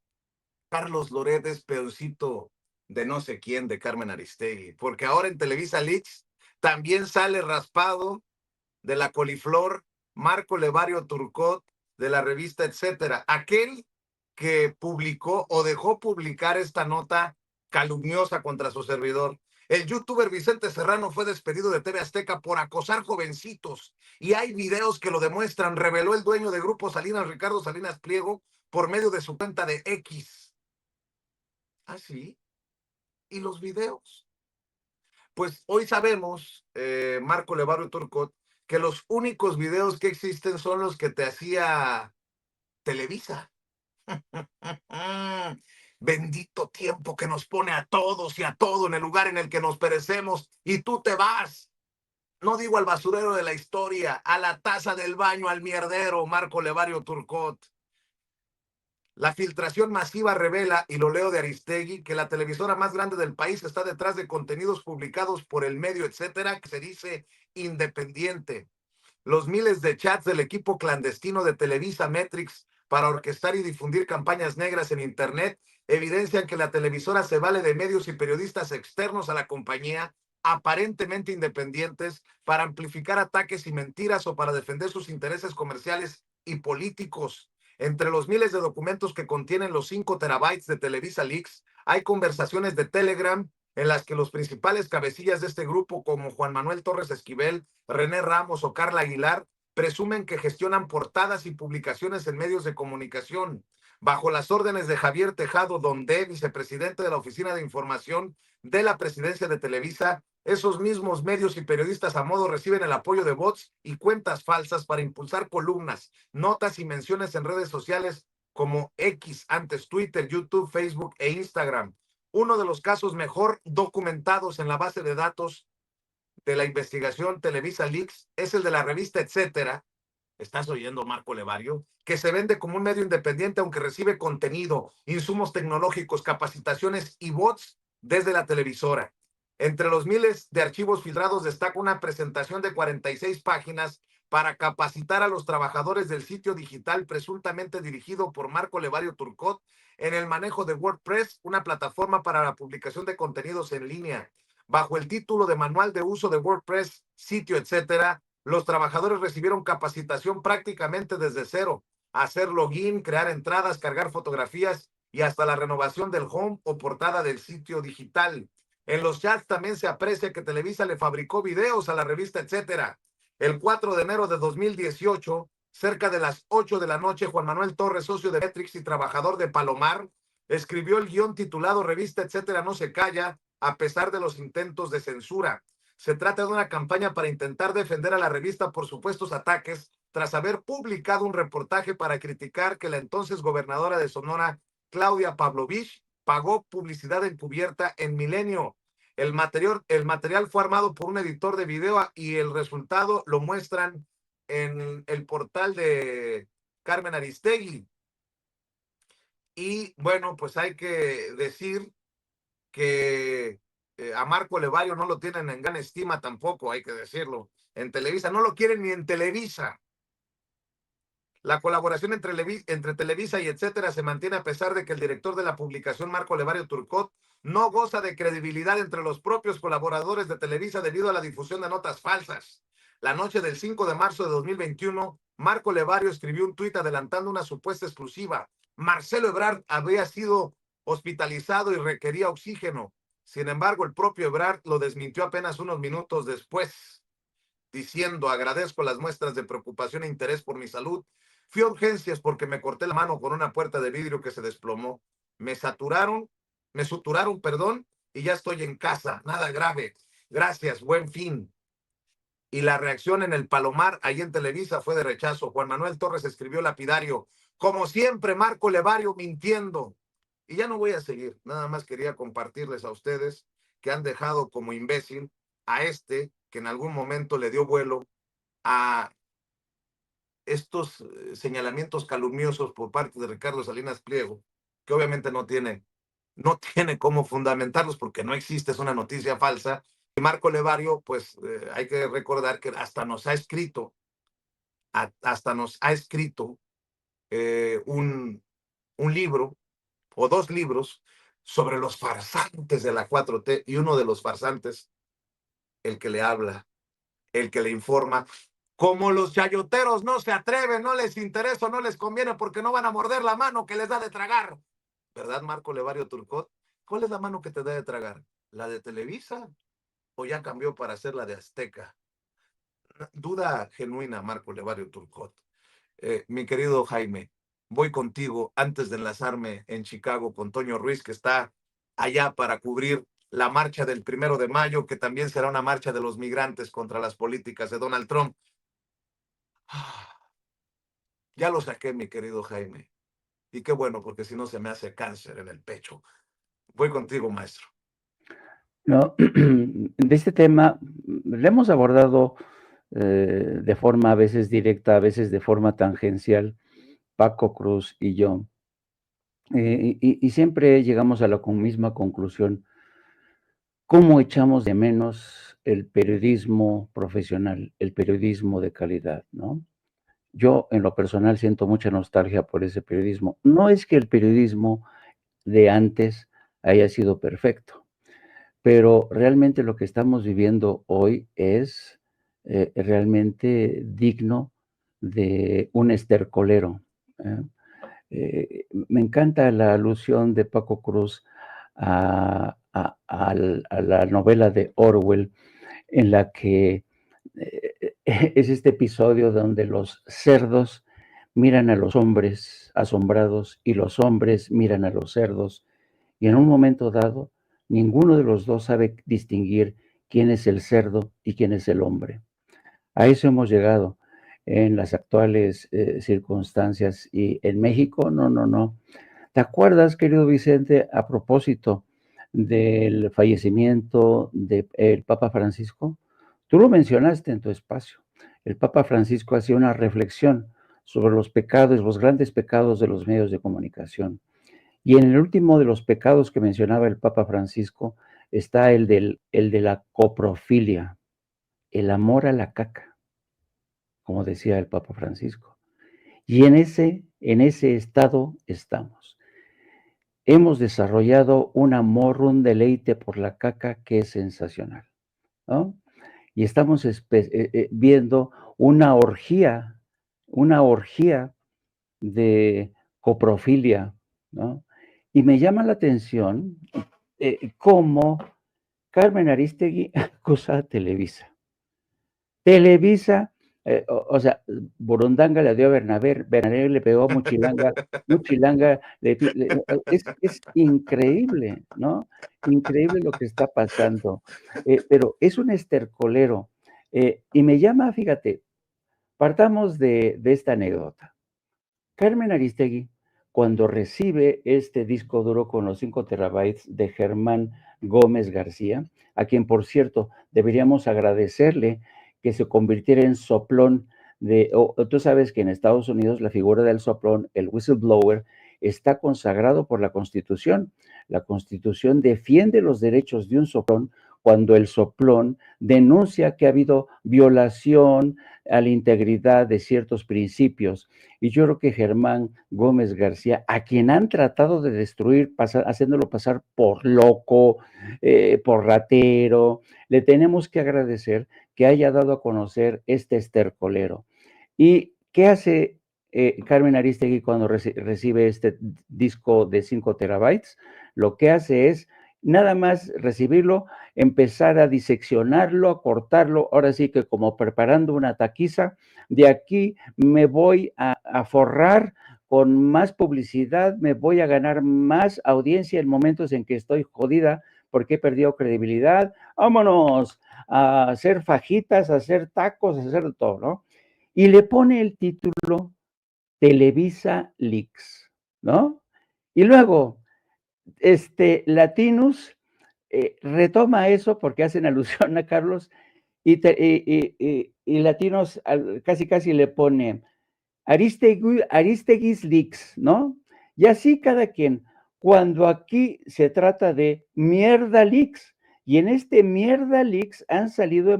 Carlos Loret es peoncito de no sé quién, de Carmen Aristegui, porque ahora en Televisa Leaks también sale raspado de la coliflor Marco Levario Turcot de la revista Etcétera, aquel que publicó o dejó publicar esta nota calumniosa contra su servidor. El youtuber Vicente Serrano fue despedido de TV Azteca por acosar jovencitos y hay videos que lo demuestran, reveló el dueño de Grupo Salinas, Ricardo Salinas Pliego, por medio de su cuenta de X. ¿Ah, sí? ¿Y los videos? Pues hoy sabemos, Marco Levario Turcot, que los únicos videos que existen son los que te hacía Televisa. Bendito tiempo que nos pone a todos y a todo en el lugar en el que nos perecemos y tú te vas. No digo al basurero de la historia, a la taza del baño, al mierdero, Marco Levario Turcot. La filtración masiva revela, y lo leo de Aristegui, que la televisora más grande del país está detrás de contenidos publicados por el medio, etcétera, que se dice independiente. Los miles de chats del equipo clandestino de Televisa Metrix para orquestar y difundir campañas negras en Internet evidencian que la televisora se vale de medios y periodistas externos a la compañía, aparentemente independientes, para amplificar ataques y mentiras o para defender sus intereses comerciales y políticos. Entre los miles de documentos que contienen los 5 terabytes de Televisa Leaks, hay conversaciones de Telegram en las que los principales cabecillas de este grupo, como Juan Manuel Torres Esquivel, René Ramos o Carla Aguilar, presumen que gestionan portadas y publicaciones en medios de comunicación, bajo las órdenes de Javier Tejado Donde, vicepresidente de la Oficina de Información de la Presidencia de Televisa. Esos mismos medios y periodistas a modo reciben el apoyo de bots y cuentas falsas para impulsar columnas, notas y menciones en redes sociales como X, antes Twitter, YouTube, Facebook e Instagram. Uno de los casos mejor documentados en la base de datos de la investigación Televisa Leaks es el de la revista Etcétera. ¿Estás oyendo, Marco Levario? Que se vende como un medio independiente, aunque recibe contenido, insumos tecnológicos, capacitaciones y bots desde la televisora. Entre los miles de archivos filtrados destaca una presentación de 46 páginas para capacitar a los trabajadores del sitio digital presuntamente dirigido por Marco Levario Turcot en el manejo de WordPress, una plataforma para la publicación de contenidos en línea. Bajo el título de Manual de Uso de WordPress, Sitio, etcétera, los trabajadores recibieron capacitación prácticamente desde cero: hacer login, crear entradas, cargar fotografías y hasta la renovación del home o portada del sitio digital. En los chats también se aprecia que Televisa le fabricó videos a la revista Etcétera. El 4 de enero de 2018, cerca de las 8 de la noche, Juan Manuel Torres, socio de Metrix y trabajador de Palomar, escribió el guión titulado Revista Etcétera no se calla, a pesar de los intentos de censura. Se trata de una campaña para intentar defender a la revista por supuestos ataques, tras haber publicado un reportaje para criticar que la entonces gobernadora de Sonora, Claudia Pavlovich, pagó publicidad encubierta en Milenio. El material fue armado por un editor de video y el resultado lo muestran en el portal de Carmen Aristegui. Y bueno, pues hay que decir que a Marco Levario no lo tienen en gran estima tampoco, hay que decirlo. En Televisa, no lo quieren ni en Televisa. La colaboración entre Televisa y etcétera se mantiene a pesar de que el director de la publicación, Marco Levario Turcot, no goza de credibilidad entre los propios colaboradores de Televisa debido a la difusión de notas falsas. La noche del 5 de marzo de 2021, Marco Levario escribió un tuit adelantando una supuesta exclusiva. Marcelo Ebrard había sido hospitalizado y requería oxígeno. Sin embargo, el propio Ebrard lo desmintió apenas unos minutos después, diciendo: agradezco las muestras de preocupación e interés por mi salud. Fui a urgencias porque me corté la mano con una puerta de vidrio que se desplomó. Me suturaron, y ya estoy en casa, nada grave. Gracias, buen fin. Y la reacción en el Palomar, ahí en Televisa, fue de rechazo. Juan Manuel Torres escribió lapidario, como siempre, Marco Levario mintiendo. Y ya no voy a seguir, nada más quería compartirles a ustedes que han dejado como imbécil a este que en algún momento le dio vuelo a estos señalamientos calumniosos por parte de Ricardo Salinas Pliego, que obviamente no tiene cómo fundamentarlos porque no existe, es una noticia falsa. Y Marco Levario, pues hay que recordar que hasta nos ha escrito un libro o dos libros sobre los farsantes de la 4T, y uno de los farsantes, el que le habla, el que le informa. Como los chayoteros no se atreven, no les interesa, no les conviene porque no van a morder la mano que les da de tragar. ¿Verdad, Marco Levario Turcot? ¿Cuál es la mano que te da de tragar? ¿La de Televisa o ya cambió para ser la de Azteca? Duda genuina, Marco Levario Turcot. Mi querido Jaime, voy contigo antes de enlazarme en Chicago con Toño Ruiz, que está allá para cubrir la marcha del 1 de mayo, que también será una marcha de los migrantes contra las políticas de Donald Trump. Ya lo saqué, mi querido Jaime. Y qué bueno, porque si no se me hace cáncer en el pecho. Voy contigo, maestro. No, de este tema lo hemos abordado de forma a veces directa, a veces de forma tangencial, Paco Cruz y yo. Y siempre llegamos a la misma conclusión. ¿Cómo echamos de menos el periodismo profesional, el periodismo de calidad, ¿no? Yo, en lo personal, siento mucha nostalgia por ese periodismo. No es que el periodismo de antes haya sido perfecto, pero realmente lo que estamos viviendo hoy es realmente digno de un estercolero. Me encanta la alusión de Paco Cruz a la novela de Orwell, en la que es este episodio donde los cerdos miran a los hombres asombrados y los hombres miran a los cerdos, y en un momento dado ninguno de los dos sabe distinguir quién es el cerdo y quién es el hombre. A eso hemos llegado en las actuales circunstancias, y en México no. ¿Te acuerdas, querido Vicente, a propósito del fallecimiento del Papa Francisco? Tú lo mencionaste en tu espacio. El Papa Francisco hacía una reflexión sobre los pecados, los grandes pecados de los medios de comunicación. Y en el último de los pecados que mencionaba el Papa Francisco está el de la coprofilia, el amor a la caca, como decía el Papa Francisco. Y en ese estado estamos. Hemos desarrollado un amor, un deleite por la caca que es sensacional, ¿no? Y estamos viendo una orgía de coprofilia, ¿no? Y me llama la atención cómo Carmen Aristegui acusa a Televisa. Televisa, o sea, Burundanga le dio a Bernabé le pegó a Muchilanga, es increíble, ¿no? Increíble lo que está pasando, pero es un estercolero, y me llama, fíjate, partamos de esta anécdota. Carmen Aristegui, cuando recibe este disco duro con los 5 terabytes de Germán Gómez García, a quien, por cierto, deberíamos agradecerle que se convirtiera en soplón tú sabes que en Estados Unidos la figura del soplón, el whistleblower, está consagrado por la Constitución. La Constitución defiende los derechos de un soplón cuando el soplón denuncia que ha habido violación a la integridad de ciertos principios. Y yo creo que Germán Gómez García, a quien han tratado de destruir, haciéndolo pasar por loco, por ratero, le tenemos que agradecer que haya dado a conocer este estercolero. ¿Y qué hace Carmen Aristegui cuando recibe este disco de 5 terabytes? Lo que hace es nada más recibirlo, empezar a diseccionarlo, a cortarlo, ahora sí que como preparando una taquiza. De aquí me voy a forrar con más publicidad, me voy a ganar más audiencia en momentos en que estoy jodida, porque he perdido credibilidad, vámonos a hacer fajitas, a hacer tacos, a hacer de todo, ¿no? Y le pone el título Televisa Leaks, ¿no? Y luego, Latinus retoma eso porque hacen alusión a Carlos y Latinos casi casi le pone Aristegui's Leaks, ¿no? Y así cada quien, cuando aquí se trata de mierda leaks, y en este mierda leaks han salido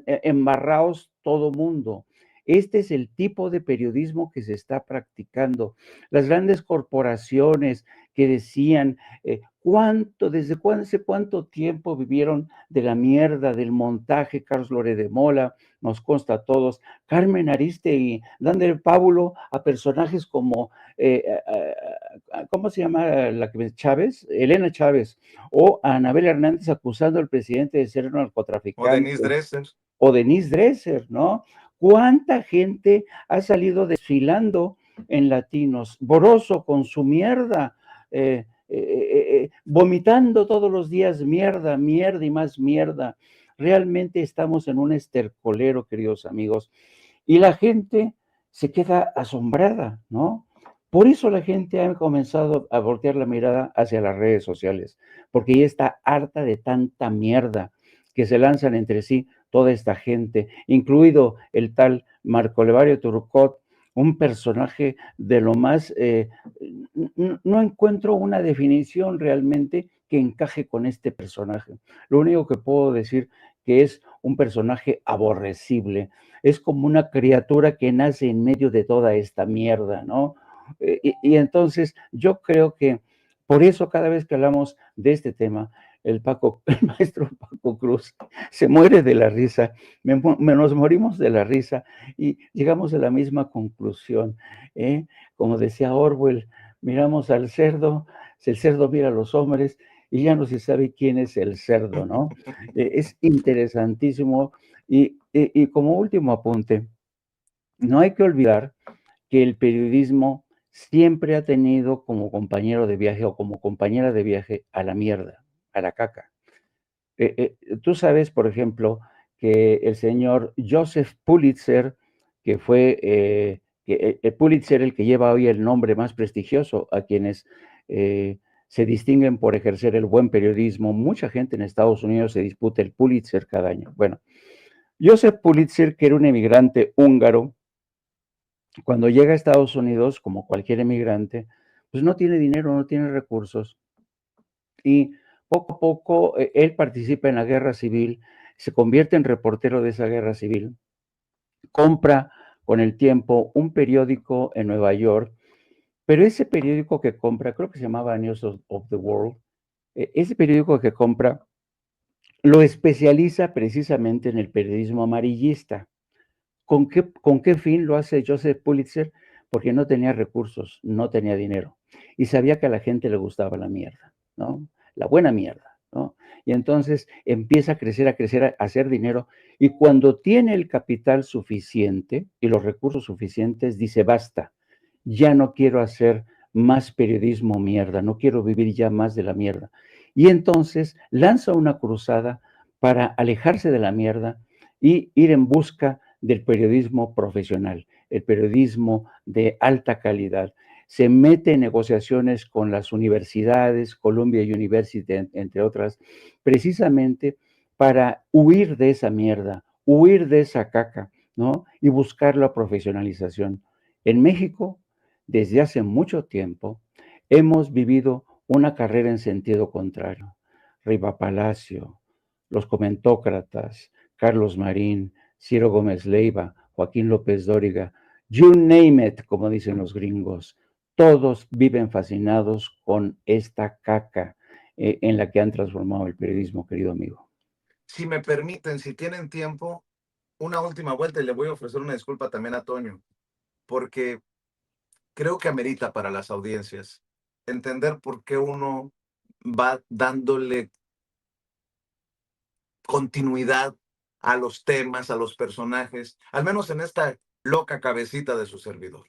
embarrados todo mundo. Este es el tipo de periodismo que se está practicando. Las grandes corporaciones que decían desde hace cuánto tiempo vivieron de la mierda, del montaje, Carlos Lore de Mola, nos consta a todos, Carmen Aristegui, dándole pábulo a personajes como, ¿cómo se llama la que Chávez? Elena Chávez, o a Anabel Hernández acusando al presidente de ser narcotraficante. O Denise Dresser. O Denise Dresser, ¿no? ¿Cuánta gente ha salido desfilando en Latinos? Boroso con su mierda, vomitando todos los días mierda, mierda y más mierda. Realmente estamos en un estercolero, queridos amigos, y la gente se queda asombrada, ¿no? Por eso la gente ha comenzado a voltear la mirada hacia las redes sociales, porque ya está harta de tanta mierda que se lanzan entre sí toda esta gente, incluido el tal Marco Levario Turcot, un personaje de lo más, no encuentro una definición realmente que encaje con este personaje. Lo único que puedo decir que es un personaje aborrecible, es como una criatura que nace en medio de toda esta mierda, ¿no? Y entonces yo creo que por eso cada vez que hablamos de este tema, el maestro Paco Cruz se muere de la risa, nos morimos de la risa y llegamos a la misma conclusión, ¿eh? Como decía Orwell, miramos al cerdo, el cerdo mira a los hombres y ya no se sabe quién es el cerdo, ¿no? Es interesantísimo y como último apunte, no hay que olvidar que el periodismo siempre ha tenido como compañero de viaje o como compañera de viaje a la mierda, a la caca. Tú sabes, por ejemplo, que el señor Joseph Pulitzer, que fue Pulitzer, el que lleva hoy el nombre más prestigioso a quienes se distinguen por ejercer el buen periodismo, mucha gente en Estados Unidos se disputa el Pulitzer cada año. Bueno, Joseph Pulitzer, que era un emigrante húngaro, cuando llega a Estados Unidos, como cualquier emigrante, pues no tiene dinero, no tiene recursos. Y poco a poco él participa en la guerra civil, se convierte en reportero de esa guerra civil, compra con el tiempo un periódico en Nueva York, pero ese periódico que compra, creo que se llamaba News of the World, ese periódico que compra lo especializa precisamente en el periodismo amarillista. ¿Con qué fin lo hace Joseph Pulitzer? Porque no tenía recursos, no tenía dinero y sabía que a la gente le gustaba la mierda, ¿no? La buena mierda, ¿no? Y entonces empieza a crecer, a hacer dinero y cuando tiene el capital suficiente y los recursos suficientes, dice, basta, ya no quiero hacer más periodismo mierda, no quiero vivir ya más de la mierda. Y entonces lanza una cruzada para alejarse de la mierda y ir en busca del periodismo profesional, el periodismo de alta calidad. Se mete en negociaciones con las universidades, Columbia University, entre otras, precisamente para huir de esa mierda, huir de esa caca, ¿no? Y buscar la profesionalización. En México, desde hace mucho tiempo, hemos vivido una carrera en sentido contrario. Riva Palacio, los comentócratas, Carlos Marín, Ciro Gómez Leiva, Joaquín López Dóriga, you name it, como dicen los gringos, todos viven fascinados con esta caca en la que han transformado el periodismo, querido amigo. Si me permiten, si tienen tiempo, una última vuelta y le voy a ofrecer una disculpa también a Toño, porque creo que amerita para las audiencias entender por qué uno va dándole continuidad a los temas, a los personajes, al menos en esta loca cabecita de su servidor.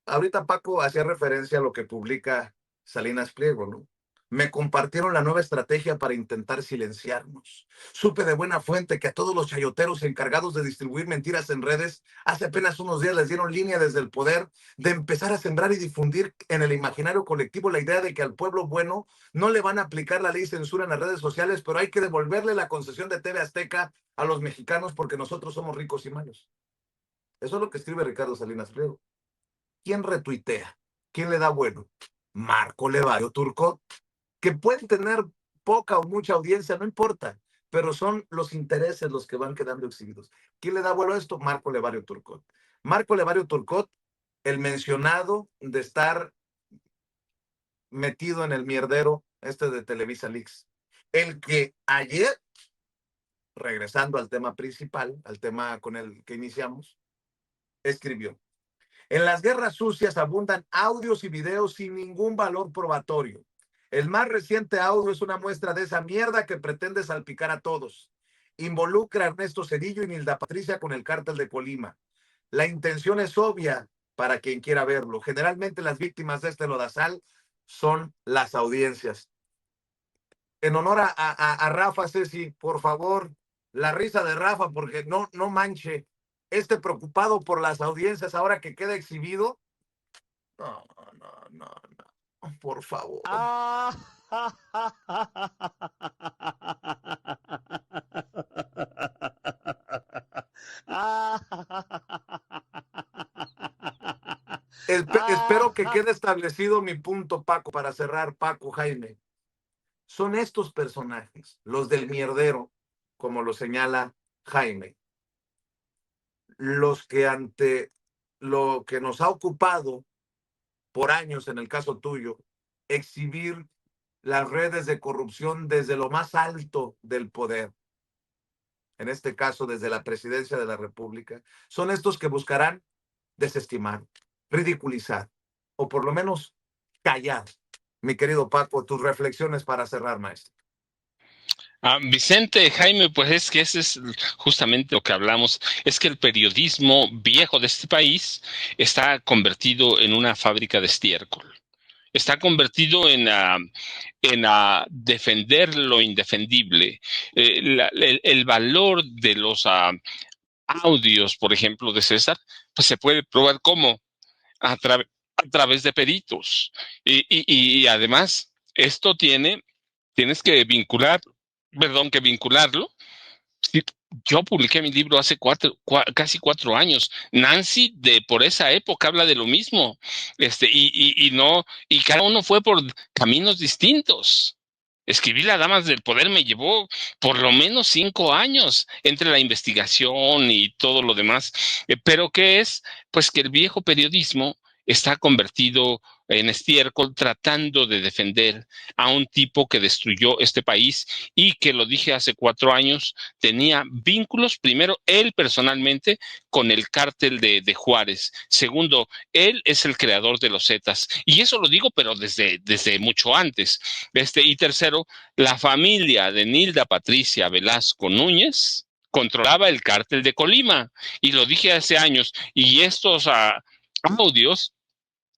Ahorita Paco hacía referencia a lo que publica Salinas Pliego, ¿no? Me compartieron la nueva estrategia para intentar silenciarnos. Supe de buena fuente que a todos los chayoteros encargados de distribuir mentiras en redes, hace apenas unos días les dieron línea desde el poder de empezar a sembrar y difundir en el imaginario colectivo la idea de que al pueblo bueno no le van a aplicar la ley de censura en las redes sociales, pero hay que devolverle la concesión de TV Azteca a los mexicanos porque nosotros somos ricos y malos. Eso es lo que escribe Ricardo Salinas Pliego. ¿Quién retuitea? ¿Quién le da bueno? Marco Levario Turcot, que pueden tener poca o mucha audiencia, no importa, pero son los intereses los que van quedando exhibidos. ¿Quién le da vuelo a esto? Marco Levario Turcot. Marco Levario Turcot, el mencionado de estar metido en el mierdero de Televisa Leaks. El que ayer, regresando al tema principal, al tema con el que iniciamos, escribió: en las guerras sucias abundan audios y videos sin ningún valor probatorio. El más reciente audio es una muestra de esa mierda que pretende salpicar a todos. Involucra a Ernesto Zedillo y Nilda Patricia con el cártel de Colima. La intención es obvia para quien quiera verlo. Generalmente las víctimas de este lodazal son las audiencias. En honor a Rafa, Ceci, por favor, la risa de Rafa, porque no manche, preocupado por las audiencias ahora que queda exhibido. No, por favor. Espero que quede establecido mi punto, Paco, para cerrar, Paco, Jaime. Son estos personajes, los del mierdero, como lo señala Jaime, los que ante lo que nos ha ocupado por años, en el caso tuyo, exhibir las redes de corrupción desde lo más alto del poder, en este caso desde la presidencia de la República, son estos que buscarán desestimar, ridiculizar, o por lo menos callar. Mi querido Paco, tus reflexiones para cerrar, maestro. Vicente, Jaime, pues es que ese es justamente lo que hablamos, es que el periodismo viejo de este país está convertido en una fábrica de estiércol. Está convertido en defender lo indefendible. El valor de los audios, por ejemplo, de César, pues se puede probar cómo a través de peritos. Y además, esto tienes que vincularlo. Yo publiqué mi libro hace casi 4 años. Nancy, por esa época, habla de lo mismo. Y cada uno fue por caminos distintos. Escribir Las Damas del Poder me llevó por lo menos 5 años entre la investigación y todo lo demás. Pero ¿qué es? Pues que el viejo periodismo está convertido en estiércol tratando de defender a un tipo que destruyó este país y que, lo dije hace 4 años, tenía vínculos, primero, él personalmente con el cártel de Juárez. Segundo, él es el creador de los Zetas. Y eso lo digo, pero desde mucho antes. Y tercero, la familia de Nilda Patricia Velasco Núñez controlaba el cártel de Colima. Y lo dije hace años. Y estos audios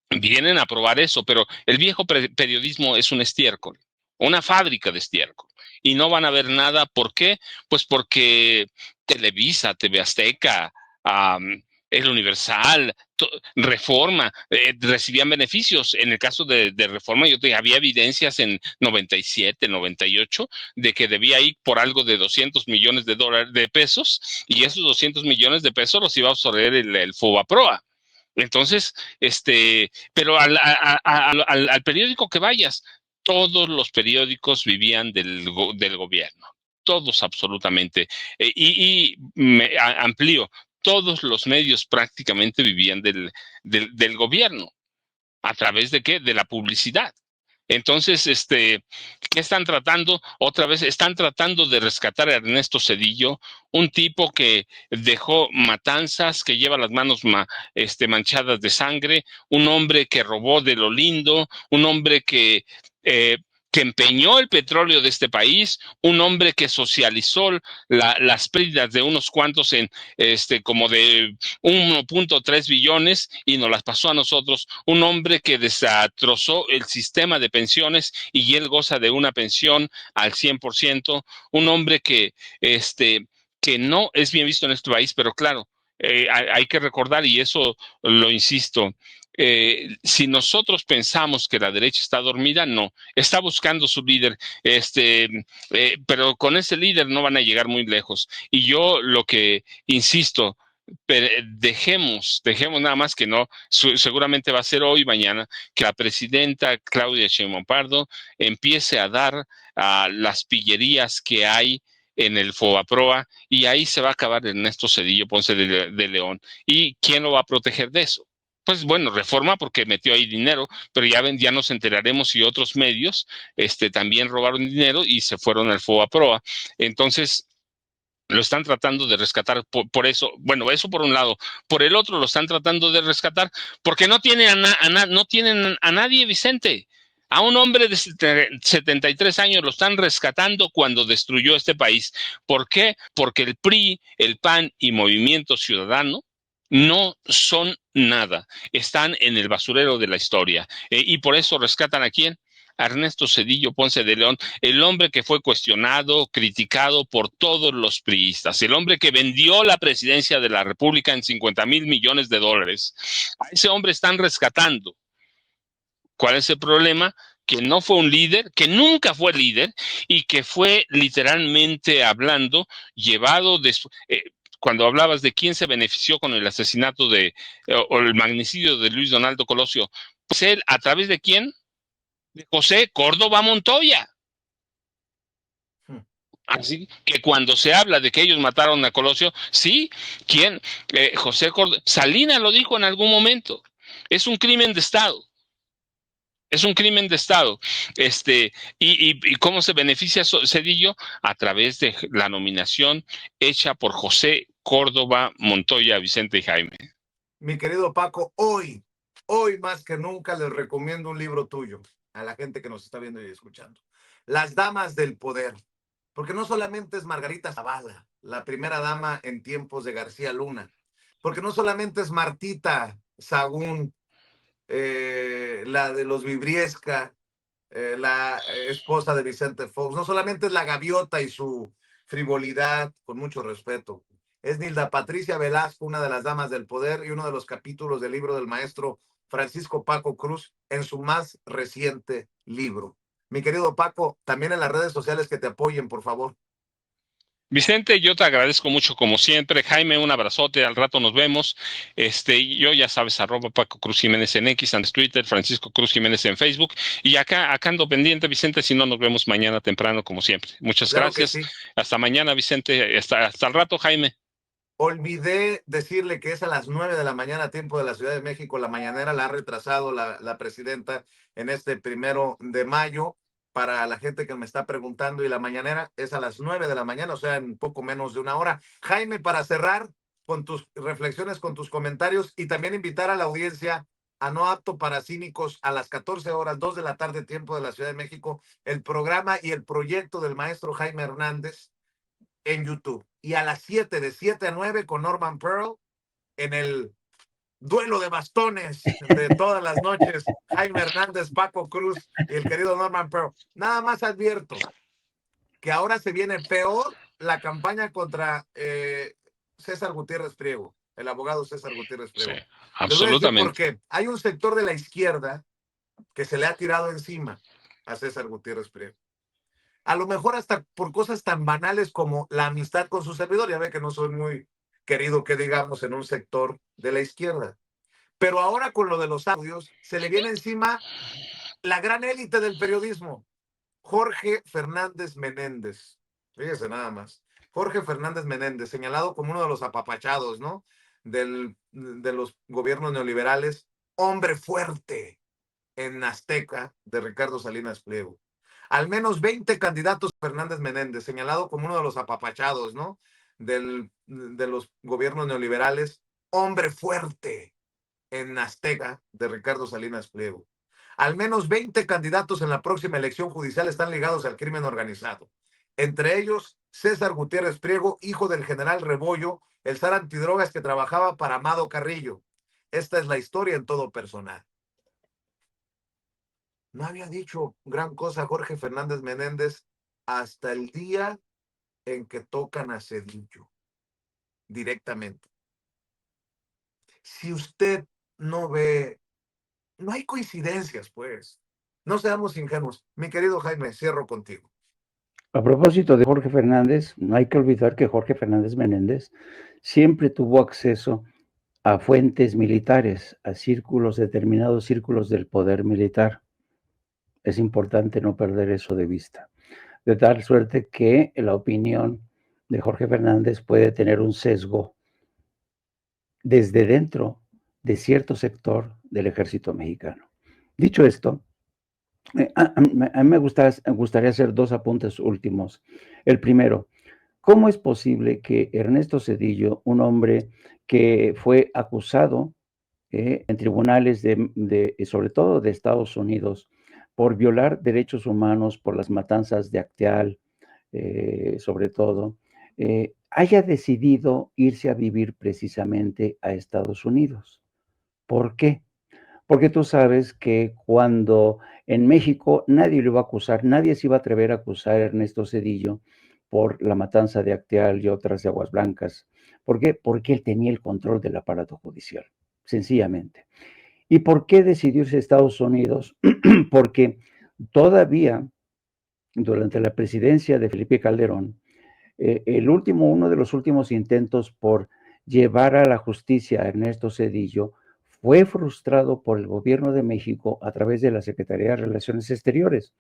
vienen a probar eso, pero el viejo periodismo es un estiércol, una fábrica de estiércol, y no van a ver nada. ¿Por qué? Pues porque Televisa, TV Azteca, El Universal, Reforma, recibían beneficios. En el caso de Reforma, había evidencias en 97, 98, de que debía ir por algo de 200 millones de pesos, y esos 200 millones de pesos los iba a absorber el Fobaproa. Entonces, pero al periódico que vayas, todos los periódicos vivían del gobierno, todos absolutamente. Y me amplío, todos los medios prácticamente vivían del gobierno. ¿A través de qué? De la publicidad. Entonces, ¿qué están tratando? Otra vez están tratando de rescatar a Ernesto Zedillo, un tipo que dejó matanzas, que lleva las manos manchadas de sangre, un hombre que robó de lo lindo, un hombre que que empeñó el petróleo de este país, un hombre que socializó las pérdidas de unos cuantos en como de 1.3 billones y nos las pasó a nosotros, un hombre que destrozó el sistema de pensiones y él goza de una pensión al 100%, un hombre que no es bien visto en este país, pero claro, hay que recordar, y eso lo insisto, si nosotros pensamos que la derecha está dormida, no, está buscando su líder, pero con ese líder no van a llegar muy lejos. Y yo lo que insisto, dejemos nada más que no, seguramente va a ser hoy, mañana, que la presidenta Claudia Sheinbaum Pardo empiece a dar las pillerías que hay en el FOBAPROA y ahí se va a acabar Ernesto Zedillo Ponce de León. ¿Y quién lo va a proteger de eso? Pues bueno, Reforma porque metió ahí dinero, pero ya nos enteraremos si otros medios también robaron dinero y se fueron al FOBAPROA. Entonces, lo están tratando de rescatar por eso. Bueno, eso por un lado. Por el otro, lo están tratando de rescatar porque no tienen no tienen a nadie, Vicente. A un hombre de 73 años lo están rescatando cuando destruyó este país. ¿Por qué? Porque el PRI, el PAN y Movimiento Ciudadano no son nada. Están en el basurero de la historia. Y por eso rescatan ¿a quién? A Ernesto Zedillo Ponce de León, el hombre que fue cuestionado, criticado por todos los priistas, el hombre que vendió la presidencia de la República en 50,000 millones de dólares. A ese hombre están rescatando. ¿Cuál es el problema? Que no fue un líder, que nunca fue líder y que fue literalmente hablando, llevado cuando hablabas de quién se benefició con el asesinato o el magnicidio de Luis Donaldo Colosio, pues él, ¿a través de quién? De José Córdoba Montoya. Así que cuando se habla de que ellos mataron a Colosio, sí, ¿quién? José Córdoba. Salinas lo dijo en algún momento. Es un crimen de Estado. Es un crimen de Estado. ¿Y cómo se beneficia Zedillo? A través de la nominación hecha por José Córdoba Montoya, Vicente y Jaime. Mi querido Paco, hoy más que nunca les recomiendo un libro tuyo a la gente que nos está viendo y escuchando. Las Damas del Poder. Porque no solamente es Margarita Zavala, la primera dama en tiempos de García Luna. Porque no solamente es Martita Sagún, la de los Vibriesca, la esposa de Vicente Fox. No solamente es la gaviota y su frivolidad, con mucho respeto. Es Nilda Patricia Velasco, una de las damas del poder y uno de los capítulos del libro del maestro Francisco Paco Cruz en su más reciente libro. Mi querido Paco, también en las redes sociales que te apoyen, por favor. Vicente, yo te agradezco mucho como siempre. Jaime, un abrazote, al rato nos vemos. Yo ya sabes, @Paco Cruz Jiménez en X, en Twitter, Francisco Cruz Jiménez en Facebook. Y acá ando pendiente, Vicente, si no nos vemos mañana temprano, como siempre. Muchas Claro gracias. que sí. Hasta mañana, Vicente. Hasta el rato, Jaime. Olvidé decirle que es a las 9 de la mañana, tiempo de la Ciudad de México. La mañanera la ha retrasado la presidenta en este 1 de mayo. Para la gente que me está preguntando, y la mañanera es a las 9 de la mañana, o sea, en poco menos de una hora. Jaime, para cerrar con tus reflexiones, con tus comentarios, y también invitar a la audiencia a No Apto para Cínicos a las 14 horas, 2 de la tarde, tiempo de la Ciudad de México, el programa y el proyecto del maestro Jaime Hernández en YouTube. Y a las 7, de 7 a 9, con Norman Pearl, en el duelo de bastones de todas las noches, Jaime Hernández, Paco Cruz y el querido Norman Pearl. Nada más advierto que ahora se viene peor la campaña contra César Gutiérrez Priego, el abogado César Gutiérrez Priego. Sí, absolutamente. Porque hay un sector de la izquierda que se le ha tirado encima a César Gutiérrez Priego. A lo mejor hasta por cosas tan banales como la amistad con su servidor. Ya ve que no soy muy querido, que digamos, en un sector de la izquierda. Pero ahora con lo de los audios, se le viene encima la gran élite del periodismo, Jorge Fernández Menéndez. Fíjese nada más. Jorge Fernández Menéndez, señalado como uno de los apapachados, ¿no? De los gobiernos neoliberales, hombre fuerte en Azteca de Ricardo Salinas Pliego. Al menos 20 candidatos Fernández Menéndez, señalado como uno de los apapachados, ¿no? De los gobiernos neoliberales, hombre fuerte en Azteca de Ricardo Salinas Pliego. Al menos 20 candidatos en la próxima elección judicial están ligados al crimen organizado. Entre ellos, César Gutiérrez Priego, hijo del general Rebollo, el zar antidrogas que trabajaba para Amado Carrillo. Esta es la historia en todo personal. No había dicho gran cosa Jorge Fernández Menéndez hasta el día en que tocan a Zedillo directamente. Si usted no ve, no hay coincidencias, pues. No seamos ingenuos. Mi querido Jaime, cierro contigo. A propósito de Jorge Fernández, no hay que olvidar que Jorge Fernández Menéndez siempre tuvo acceso a fuentes militares, a círculos, determinados círculos del poder militar. Es importante no perder eso de vista. De tal suerte que la opinión de Jorge Fernández puede tener un sesgo desde dentro de cierto sector del ejército mexicano. Dicho esto, a mí me gustaría hacer dos apuntes últimos. El primero, ¿cómo es posible que Ernesto Zedillo, un hombre que fue acusado en tribunales sobre todo de Estados Unidos, por violar derechos humanos, por las matanzas de Acteal, sobre todo, haya decidido irse a vivir precisamente a Estados Unidos? ¿Por qué? Porque tú sabes que cuando en México nadie lo iba a acusar, nadie se iba a atrever a acusar a Ernesto Zedillo por la matanza de Acteal y otras de Aguas Blancas. ¿Por qué? Porque él tenía el control del aparato judicial, sencillamente. ¿Y por qué decidió irse a Estados Unidos? Porque todavía, durante la presidencia de Felipe Calderón, uno de los últimos intentos por llevar a la justicia a Ernesto Zedillo fue frustrado por el gobierno de México a través de la Secretaría de Relaciones Exteriores.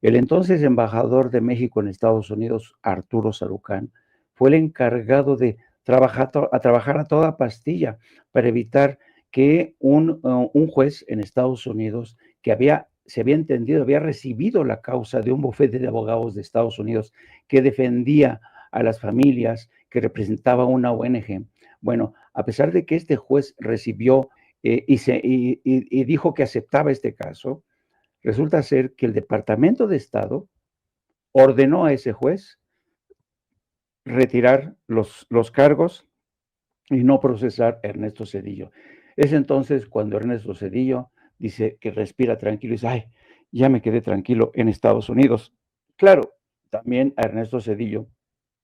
El entonces embajador de México en Estados Unidos, Arturo Sarucán, fue el encargado de trabajar a toda pastilla para evitar que un juez en Estados Unidos se había entendido, había recibido la causa de un bufete de abogados de Estados Unidos que defendía a las familias, que representaba una ONG. Bueno, a pesar de que este juez recibió y dijo que aceptaba este caso, resulta ser que el Departamento de Estado ordenó a ese juez retirar los cargos y no procesar a Ernesto Zedillo. Es entonces cuando Ernesto Zedillo dice que respira tranquilo y dice, ay, ya me quedé tranquilo en Estados Unidos. Claro, también a Ernesto Zedillo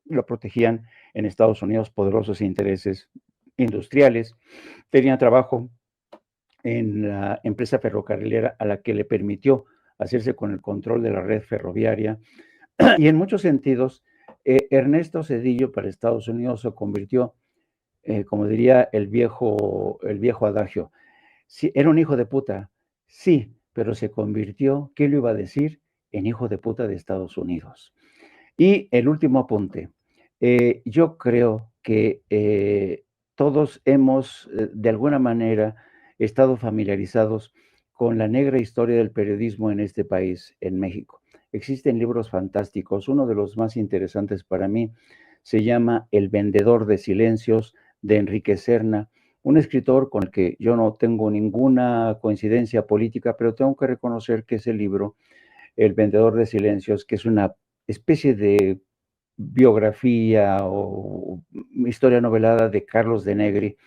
lo protegían en Estados Unidos poderosos intereses industriales. Tenía trabajo en la empresa ferrocarrilera a la que le permitió hacerse con el control de la red ferroviaria. Y en muchos sentidos, Ernesto Zedillo para Estados Unidos se convirtió, como diría el viejo adagio, sí, era un hijo de puta, sí, pero se convirtió, ¿qué le iba a decir? En hijo de puta de Estados Unidos. Y el último apunte, yo creo que todos hemos, de alguna manera, estado familiarizados con la negra historia del periodismo en este país, en México. Existen libros fantásticos. Uno de los más interesantes para mí se llama El vendedor de silencios, de Enrique Serna, un escritor con el que yo no tengo ninguna coincidencia política, pero tengo que reconocer que ese libro, El vendedor de silencios, que es una especie de biografía o historia novelada de Carlos de Negri,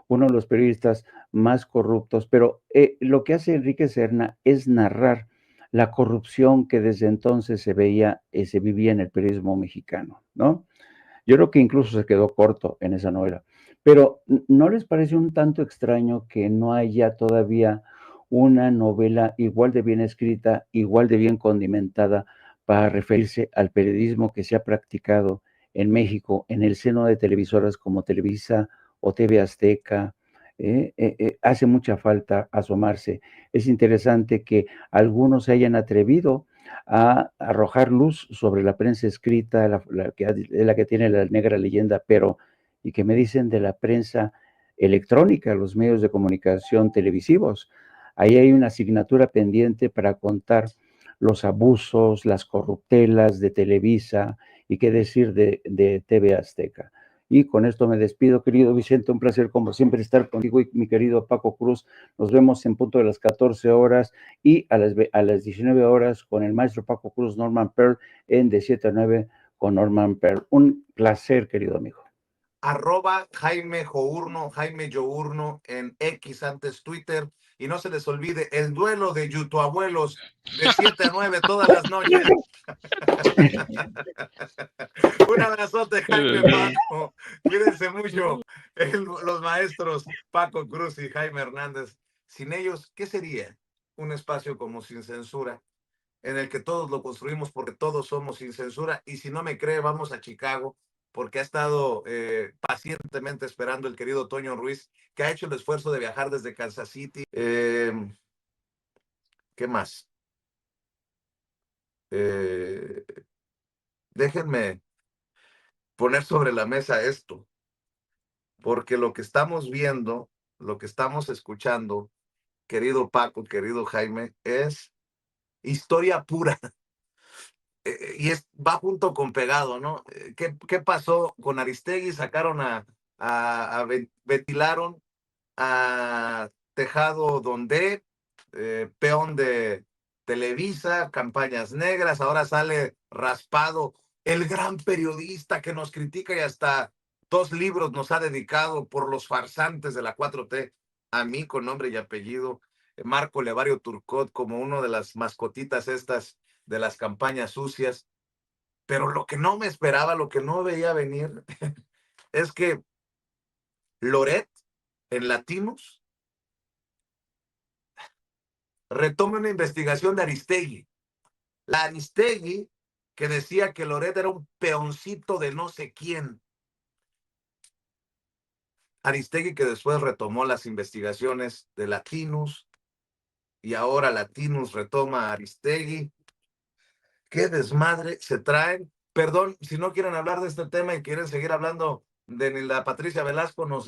uno de los periodistas más corruptos, pero lo que hace Enrique Serna es narrar la corrupción que desde entonces se veía, se vivía en el periodismo mexicano, ¿no? Yo creo que incluso se quedó corto en esa novela, pero ¿no les parece un tanto extraño que no haya todavía una novela igual de bien escrita, igual de bien condimentada para referirse al periodismo que se ha practicado en México en el seno de televisoras como Televisa o TV Azteca? Hace mucha falta asomarse. Es interesante que algunos se hayan atrevido a arrojar luz sobre la prensa escrita, la que tiene la negra leyenda, pero, ¿y qué me dicen de la prensa electrónica, los medios de comunicación televisivos? Ahí hay una asignatura pendiente para contar los abusos, las corruptelas de Televisa y qué decir de TV Azteca. Y con esto me despido, querido Vicente, un placer como siempre estar contigo y mi querido Paco Cruz. Nos vemos en punto de las 14 horas y a las 19 horas con el maestro Paco Cruz, Norman Pearl, en de 7 a 9 con Norman Pearl. Un placer, querido amigo. Jaime Journo, Jaime Yourno en X, antes Twitter. Y no se les olvide el duelo de Yutuabuelos de 7 a 9 todas las noches. Un abrazote, Jaime, Paco. Cuídense mucho. Los maestros Paco Cruz y Jaime Hernández. Sin ellos, ¿qué sería un espacio como Sin Censura, en el que todos lo construimos porque todos somos sin censura? Y si no me cree, vamos a Chicago, porque ha estado pacientemente esperando el querido Toño Ruiz, que ha hecho el esfuerzo de viajar desde Kansas City. ¿Qué más? Déjenme poner sobre la mesa esto, porque lo que estamos viendo, lo que estamos escuchando, querido Paco, querido Jaime, es historia pura. Y va junto con pegado, ¿no? ¿Qué pasó con Aristegui? Sacaron ventilaron a Tejado Donde, peón de Televisa, campañas negras, ahora sale raspado el gran periodista que nos critica y hasta 2 libros nos ha dedicado por los farsantes de la 4T, a mí con nombre y apellido, Marco Levario Turcot, como uno de las mascotitas estas de las campañas sucias. Pero lo que no me esperaba, lo que no veía venir, es que Loret en Latinos retome una investigación de Aristegui. La Aristegui que decía que Loret era un peoncito de no sé quién. Aristegui que después retomó las investigaciones de Latinos y ahora Latinos retoma a Aristegui. ¿Qué desmadre se traen? Perdón, si no quieren hablar de este tema y quieren seguir hablando de la Patricia Velasco, nos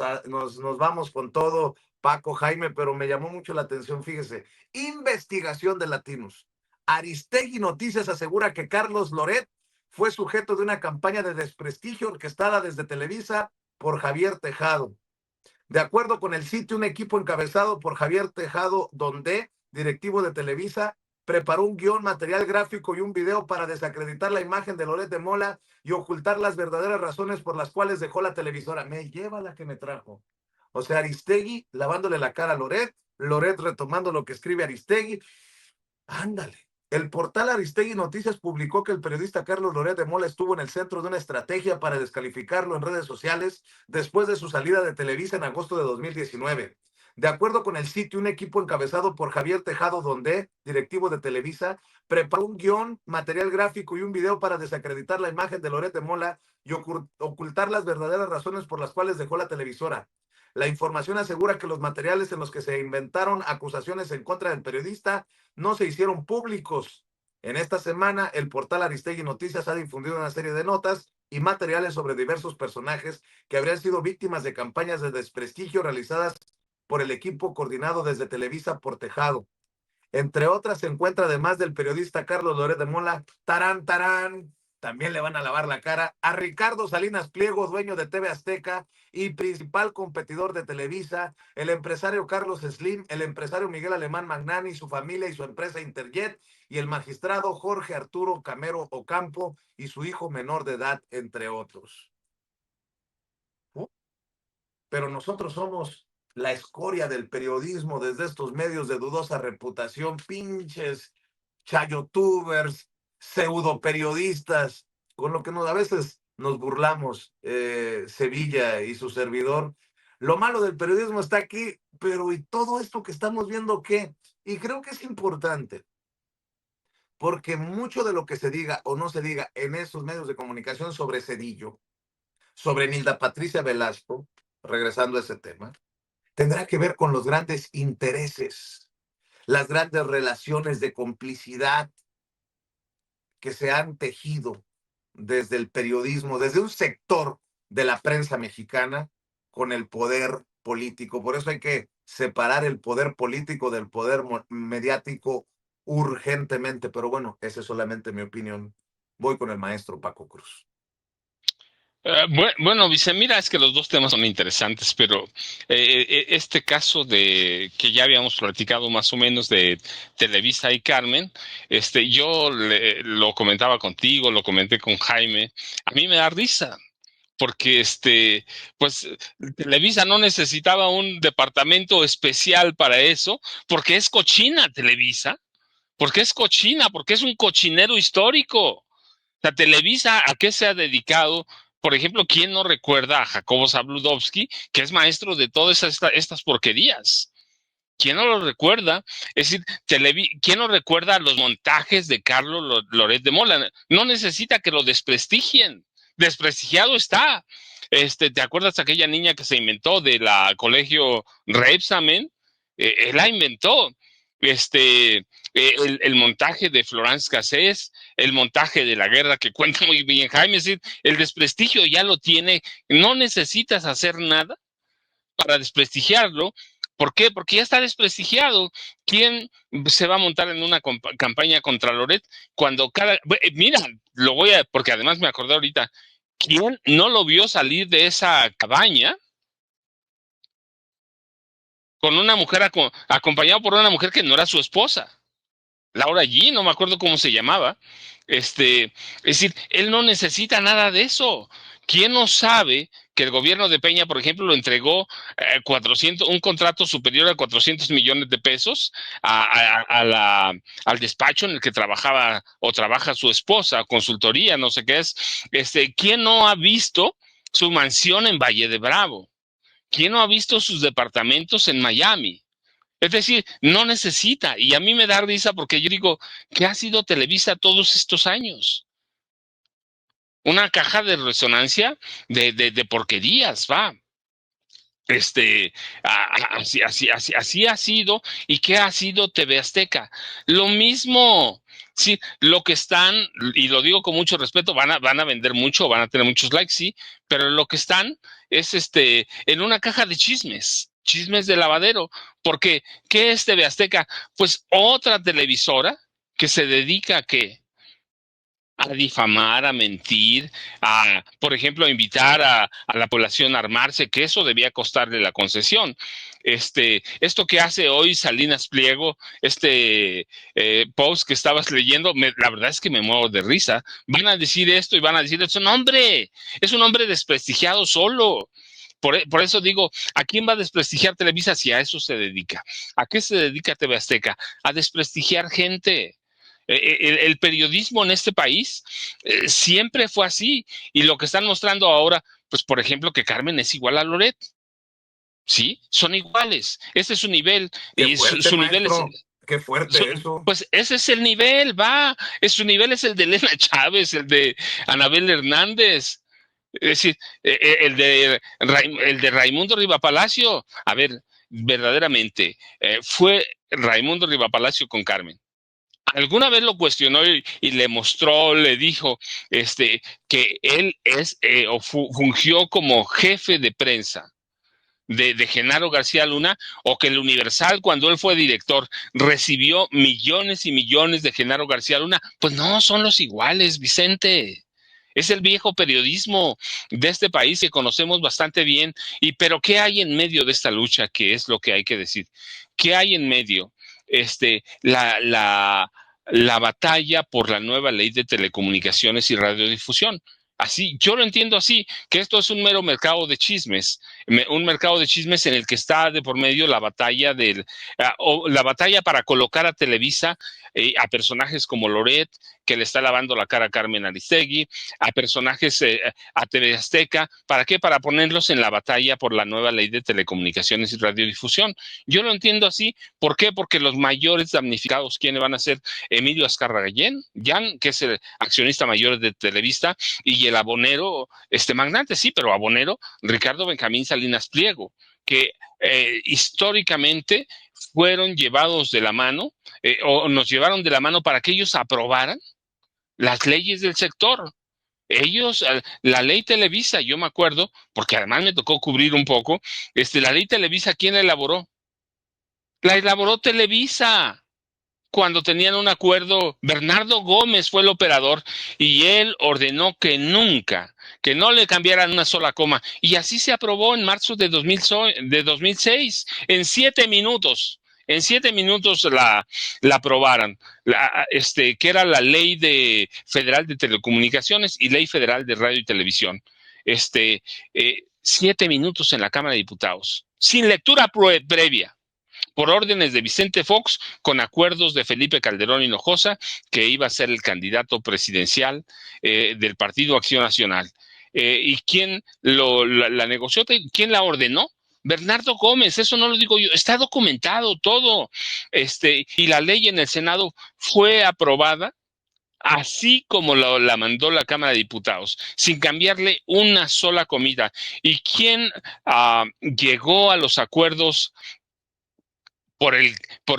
vamos con todo, Paco, Jaime, pero me llamó mucho la atención, fíjese, investigación de Latinos. Aristegui Noticias asegura que Carlos Loret fue sujeto de una campaña de desprestigio orquestada desde Televisa por Javier Tejado. De acuerdo con el sitio, un equipo encabezado por Javier Tejado Donde, directivo de Televisa, preparó un guión, material gráfico y un video para desacreditar la imagen de Loret de Mola y ocultar las verdaderas razones por las cuales dejó la televisora. Me lleva la que me trajo. O sea, Aristegui lavándole la cara a Loret, Loret retomando lo que escribe Aristegui. Ándale. El portal Aristegui Noticias publicó que el periodista Carlos Loret de Mola estuvo en el centro de una estrategia para descalificarlo en redes sociales después de su salida de Televisa en agosto de 2019. De acuerdo con el sitio, un equipo encabezado por Javier Tejado Donde, directivo de Televisa, preparó un guión, material gráfico y un video para desacreditar la imagen de Loret de Mola y ocultar las verdaderas razones por las cuales dejó la televisora. La información asegura que los materiales en los que se inventaron acusaciones en contra del periodista no se hicieron públicos. En esta semana, el portal Aristegui Noticias ha difundido una serie de notas y materiales sobre diversos personajes que habrían sido víctimas de campañas de desprestigio realizadas por el equipo coordinado desde Televisa por Tejado. Entre otras, se encuentra, además del periodista Carlos Loret de Mola, tarán, también le van a lavar la cara a Ricardo Salinas Pliego, dueño de TV Azteca y principal competidor de Televisa, el empresario Carlos Slim, el empresario Miguel Alemán Magnani, su familia y su empresa Interjet, y el magistrado Jorge Arturo Camero Ocampo y su hijo menor de edad, entre otros. Pero nosotros somos la escoria del periodismo desde estos medios de dudosa reputación, pinches chayotubers, pseudo periodistas, con lo que a veces nos burlamos, Sevilla y su servidor. Lo malo del periodismo está aquí, pero ¿y todo esto que estamos viendo qué? Y creo que es importante, porque mucho de lo que se diga o no se diga en esos medios de comunicación sobre Cedillo, sobre Nilda Patricia Velasco, regresando a ese tema, tendrá que ver con los grandes intereses, las grandes relaciones de complicidad que se han tejido desde el periodismo, desde un sector de la prensa mexicana con el poder político. Por eso hay que separar el poder político del poder mediático urgentemente. Pero bueno, esa es solamente mi opinión. Voy con el maestro Paco Cruz. Bueno, Vicente, mira, es que los dos temas son interesantes, pero este caso de que ya habíamos platicado más o menos de Televisa y Carmen, yo lo comentaba contigo, lo comenté con Jaime, a mí me da risa, porque pues Televisa no necesitaba un departamento especial para eso, porque es cochina Televisa, porque es un cochinero histórico. La Televisa, ¿a qué se ha dedicado? Por ejemplo, ¿quién no recuerda a Jacobo Zabludovsky, que es maestro de todas estas porquerías? ¿Quién no lo recuerda? Es decir, ¿quién no recuerda los montajes de Carlos Loret de Mola? No necesita que lo desprestigien. Desprestigiado está. ¿Te acuerdas de aquella niña que se inventó de la colegio Rebsamen? Él la inventó. El montaje de Florence Cassés, el montaje de la guerra que cuenta muy bien Jaime, es decir, el desprestigio ya lo tiene, no necesitas hacer nada para desprestigiarlo. ¿Por qué? Porque ya está desprestigiado. ¿Quién se va a montar en una campaña contra Loret cuando mira, porque además me acordé ahorita, ¿quién no lo vio salir de esa cabaña con una mujer acompañado por una mujer que no era su esposa? Laura G, no me acuerdo cómo se llamaba. Es decir, él no necesita nada de eso. ¿Quién no sabe que el gobierno de Peña, por ejemplo, lo entregó un contrato superior a 400 millones de pesos al despacho en el que trabajaba o trabaja su esposa, consultoría, no sé qué es? ¿Quién no ha visto su mansión en Valle de Bravo? ¿Quién no ha visto sus departamentos en Miami? Es decir, no necesita. Y a mí me da risa porque yo digo, ¿qué ha sido Televisa todos estos años? Una caja de resonancia de porquerías, va. Así ha sido. ¿Y qué ha sido TV Azteca? Lo mismo. Sí, lo que están, y lo digo con mucho respeto, van a vender mucho, van a tener muchos likes, sí, pero lo que están es en una caja de chismes de lavadero. Porque, ¿qué es TV Azteca? Pues otra televisora que se dedica a qué? A difamar, a mentir, por ejemplo, a invitar a la población a armarse, que eso debía costarle la concesión. Esto que hace hoy Salinas Pliego, post que estabas leyendo, la verdad es que me muevo de risa. Van a decir esto y van a decir, es un hombre desprestigiado solo. Por eso digo, ¿a quién va a desprestigiar Televisa si a eso se dedica? ¿A qué se dedica TV Azteca? A desprestigiar gente. El periodismo en este país siempre fue así. Y lo que están mostrando ahora, pues por ejemplo, que Carmen es igual a Loret. Sí, son iguales. Ese es su nivel. Qué Y fuerte, su nivel es. maestro. Qué fuerte eso. Pues ese es el nivel, va. Su nivel es el de Elena Chávez, el de Anabel Hernández. Es decir, el de Raimundo Rivapalacio. A ver, verdaderamente, fue Raimundo Rivapalacio con Carmen. Alguna vez lo cuestionó y le mostró, le dijo que él fungió como jefe de prensa de Genaro García Luna, o que el Universal, cuando él fue director, recibió millones y millones de Genaro García Luna. Pues no, son los iguales, Vicente. Es el viejo periodismo de este país que conocemos bastante bien. Pero ¿qué hay en medio de esta lucha? Que es lo que hay que decir. ¿Qué hay en medio? La batalla por la nueva ley de telecomunicaciones y radiodifusión. Así, yo lo entiendo así, que esto es un mero mercado de chismes, un mercado de chismes en el que está de por medio la batalla la batalla para colocar a Televisa a personajes como Loret, que le está lavando la cara a Carmen Aristegui, a personajes a TV Azteca. ¿Para qué? Para ponerlos en la batalla por la nueva ley de telecomunicaciones y radiodifusión. Yo lo entiendo así. ¿Por qué? Porque los mayores damnificados, ¿quiénes van a ser? Emilio Azcárraga Jan, que es el accionista mayor de Televisa, y el abonero, magnate, sí, pero abonero, Ricardo Benjamín Salinas Pliego, que históricamente fueron llevados de la mano, o nos llevaron de la mano para que ellos aprobaran las leyes del sector. Ellos, la ley Televisa, yo me acuerdo, porque además me tocó cubrir un poco, la ley Televisa, ¿quién la elaboró? La elaboró Televisa. cuando tenían un acuerdo. Bernardo Gómez fue el operador y él ordenó que nunca, que no le cambiaran una sola coma. Y así se aprobó en marzo de 2006, en 7 minutos. En 7 minutos la aprobaran, que era la ley federal de telecomunicaciones y ley federal de radio y televisión. 7 minutos en la Cámara de Diputados, sin lectura previa, por órdenes de Vicente Fox, con acuerdos de Felipe Calderón Hinojosa, que iba a ser el candidato presidencial del Partido Acción Nacional. ¿Y quién la negoció? ¿Quién la ordenó? Bernardo Gómez, eso no lo digo yo, está documentado todo. Y la ley en el Senado fue aprobada así como la mandó la Cámara de Diputados, sin cambiarle una sola comida. ¿Y quién llegó a los acuerdos por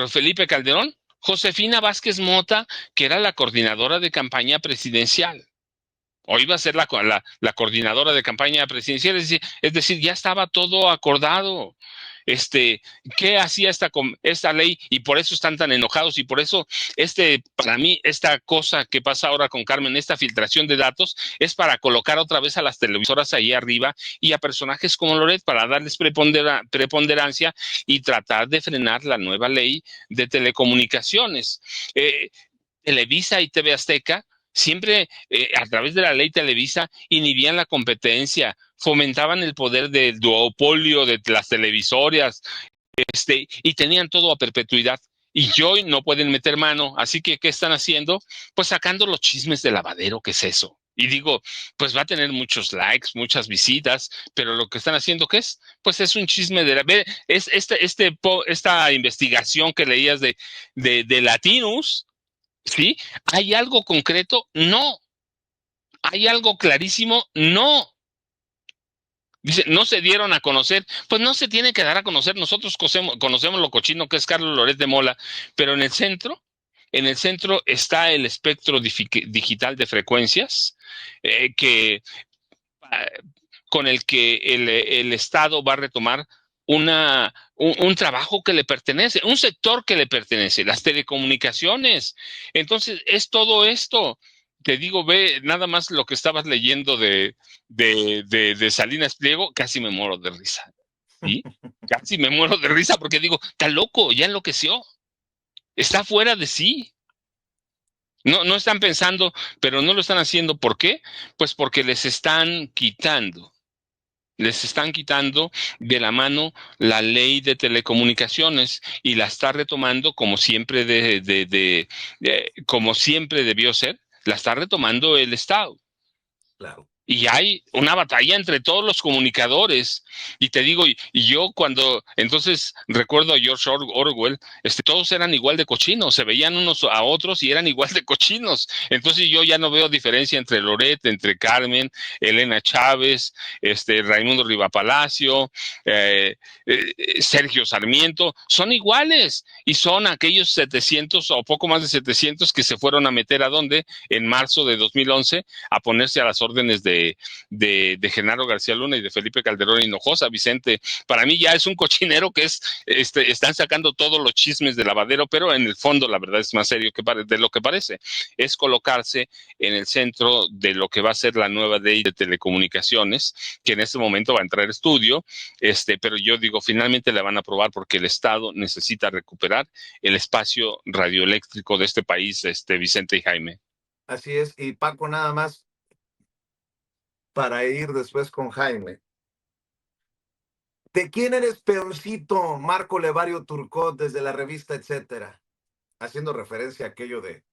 Felipe Calderón? Josefina Vázquez Mota, que era la coordinadora de campaña presidencial. O iba a ser la coordinadora de campaña presidencial, es decir, ya estaba todo acordado. ¿Qué hacía esta ley? Y por eso están tan enojados, y por eso para mí, esta cosa que pasa ahora con Carmen, esta filtración de datos, es para colocar otra vez a las televisoras ahí arriba y a personajes como Loret para darles preponderancia y tratar de frenar la nueva ley de telecomunicaciones. Televisa y TV Azteca siempre, a través de la ley Televisa, inhibían la competencia, fomentaban el poder del duopolio de las televisoras, y tenían todo a perpetuidad. Y hoy no pueden meter mano, así que ¿qué están haciendo? Pues sacando los chismes de lavadero, ¿qué es eso? Y digo, pues va a tener muchos likes, muchas visitas, pero lo que están haciendo, ¿qué es? Pues es un chisme esta investigación que leías de Latinus. ¿Sí? ¿Hay algo concreto? No. ¿Hay algo clarísimo? No. Dice, no se dieron a conocer. Pues no se tiene que dar a conocer. Nosotros conocemos lo cochino que es Carlos Loret de Mola, pero en el centro está el espectro digital de frecuencias con el que el Estado va a retomar un trabajo que le pertenece, un sector que le pertenece, las telecomunicaciones. Entonces, es todo esto. Te digo, ve nada más lo que estabas leyendo de Salinas Pliego, casi me muero de risa. ¿Sí? Casi me muero de risa porque digo, está loco, ya enloqueció. Está fuera de sí. No están pensando, pero no lo están haciendo. ¿Por qué? Pues porque les están quitando de la mano la ley de telecomunicaciones y la está retomando como siempre como siempre debió ser, la está retomando el Estado. Claro. Y hay una batalla entre todos los comunicadores. Y te digo, y yo entonces recuerdo a George Orwell, todos eran igual de cochinos, se veían unos a otros y eran igual de cochinos. Entonces yo ya no veo diferencia entre Loret, entre Carmen, Elena Chávez, Raimundo Rivapalacio, Sergio Sarmiento, son iguales. Y son aquellos 700 o poco más de 700 que se fueron a meter ¿a dónde? En marzo de 2011 a ponerse a las órdenes de Genaro García Luna y de Felipe Calderón Hinojosa. Vicente, para mí ya es un cochinero que están sacando todos los chismes de lavadero, pero en el fondo la verdad es más serio de lo que parece. Es colocarse en el centro de lo que va a ser la nueva ley de telecomunicaciones, que en este momento va a entrar a estudio, pero yo digo, finalmente la van a aprobar porque el Estado necesita recuperar el espacio radioeléctrico de este país, Vicente y Jaime. Así es, y Paco, nada más para ir después con Jaime. ¿De quién eres peoncito, Marco Levario Turcot, desde la revista Etcétera? Haciendo referencia a aquello de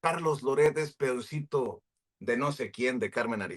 Carlos Loret es peoncito de no sé quién, de Carmen Aristegui.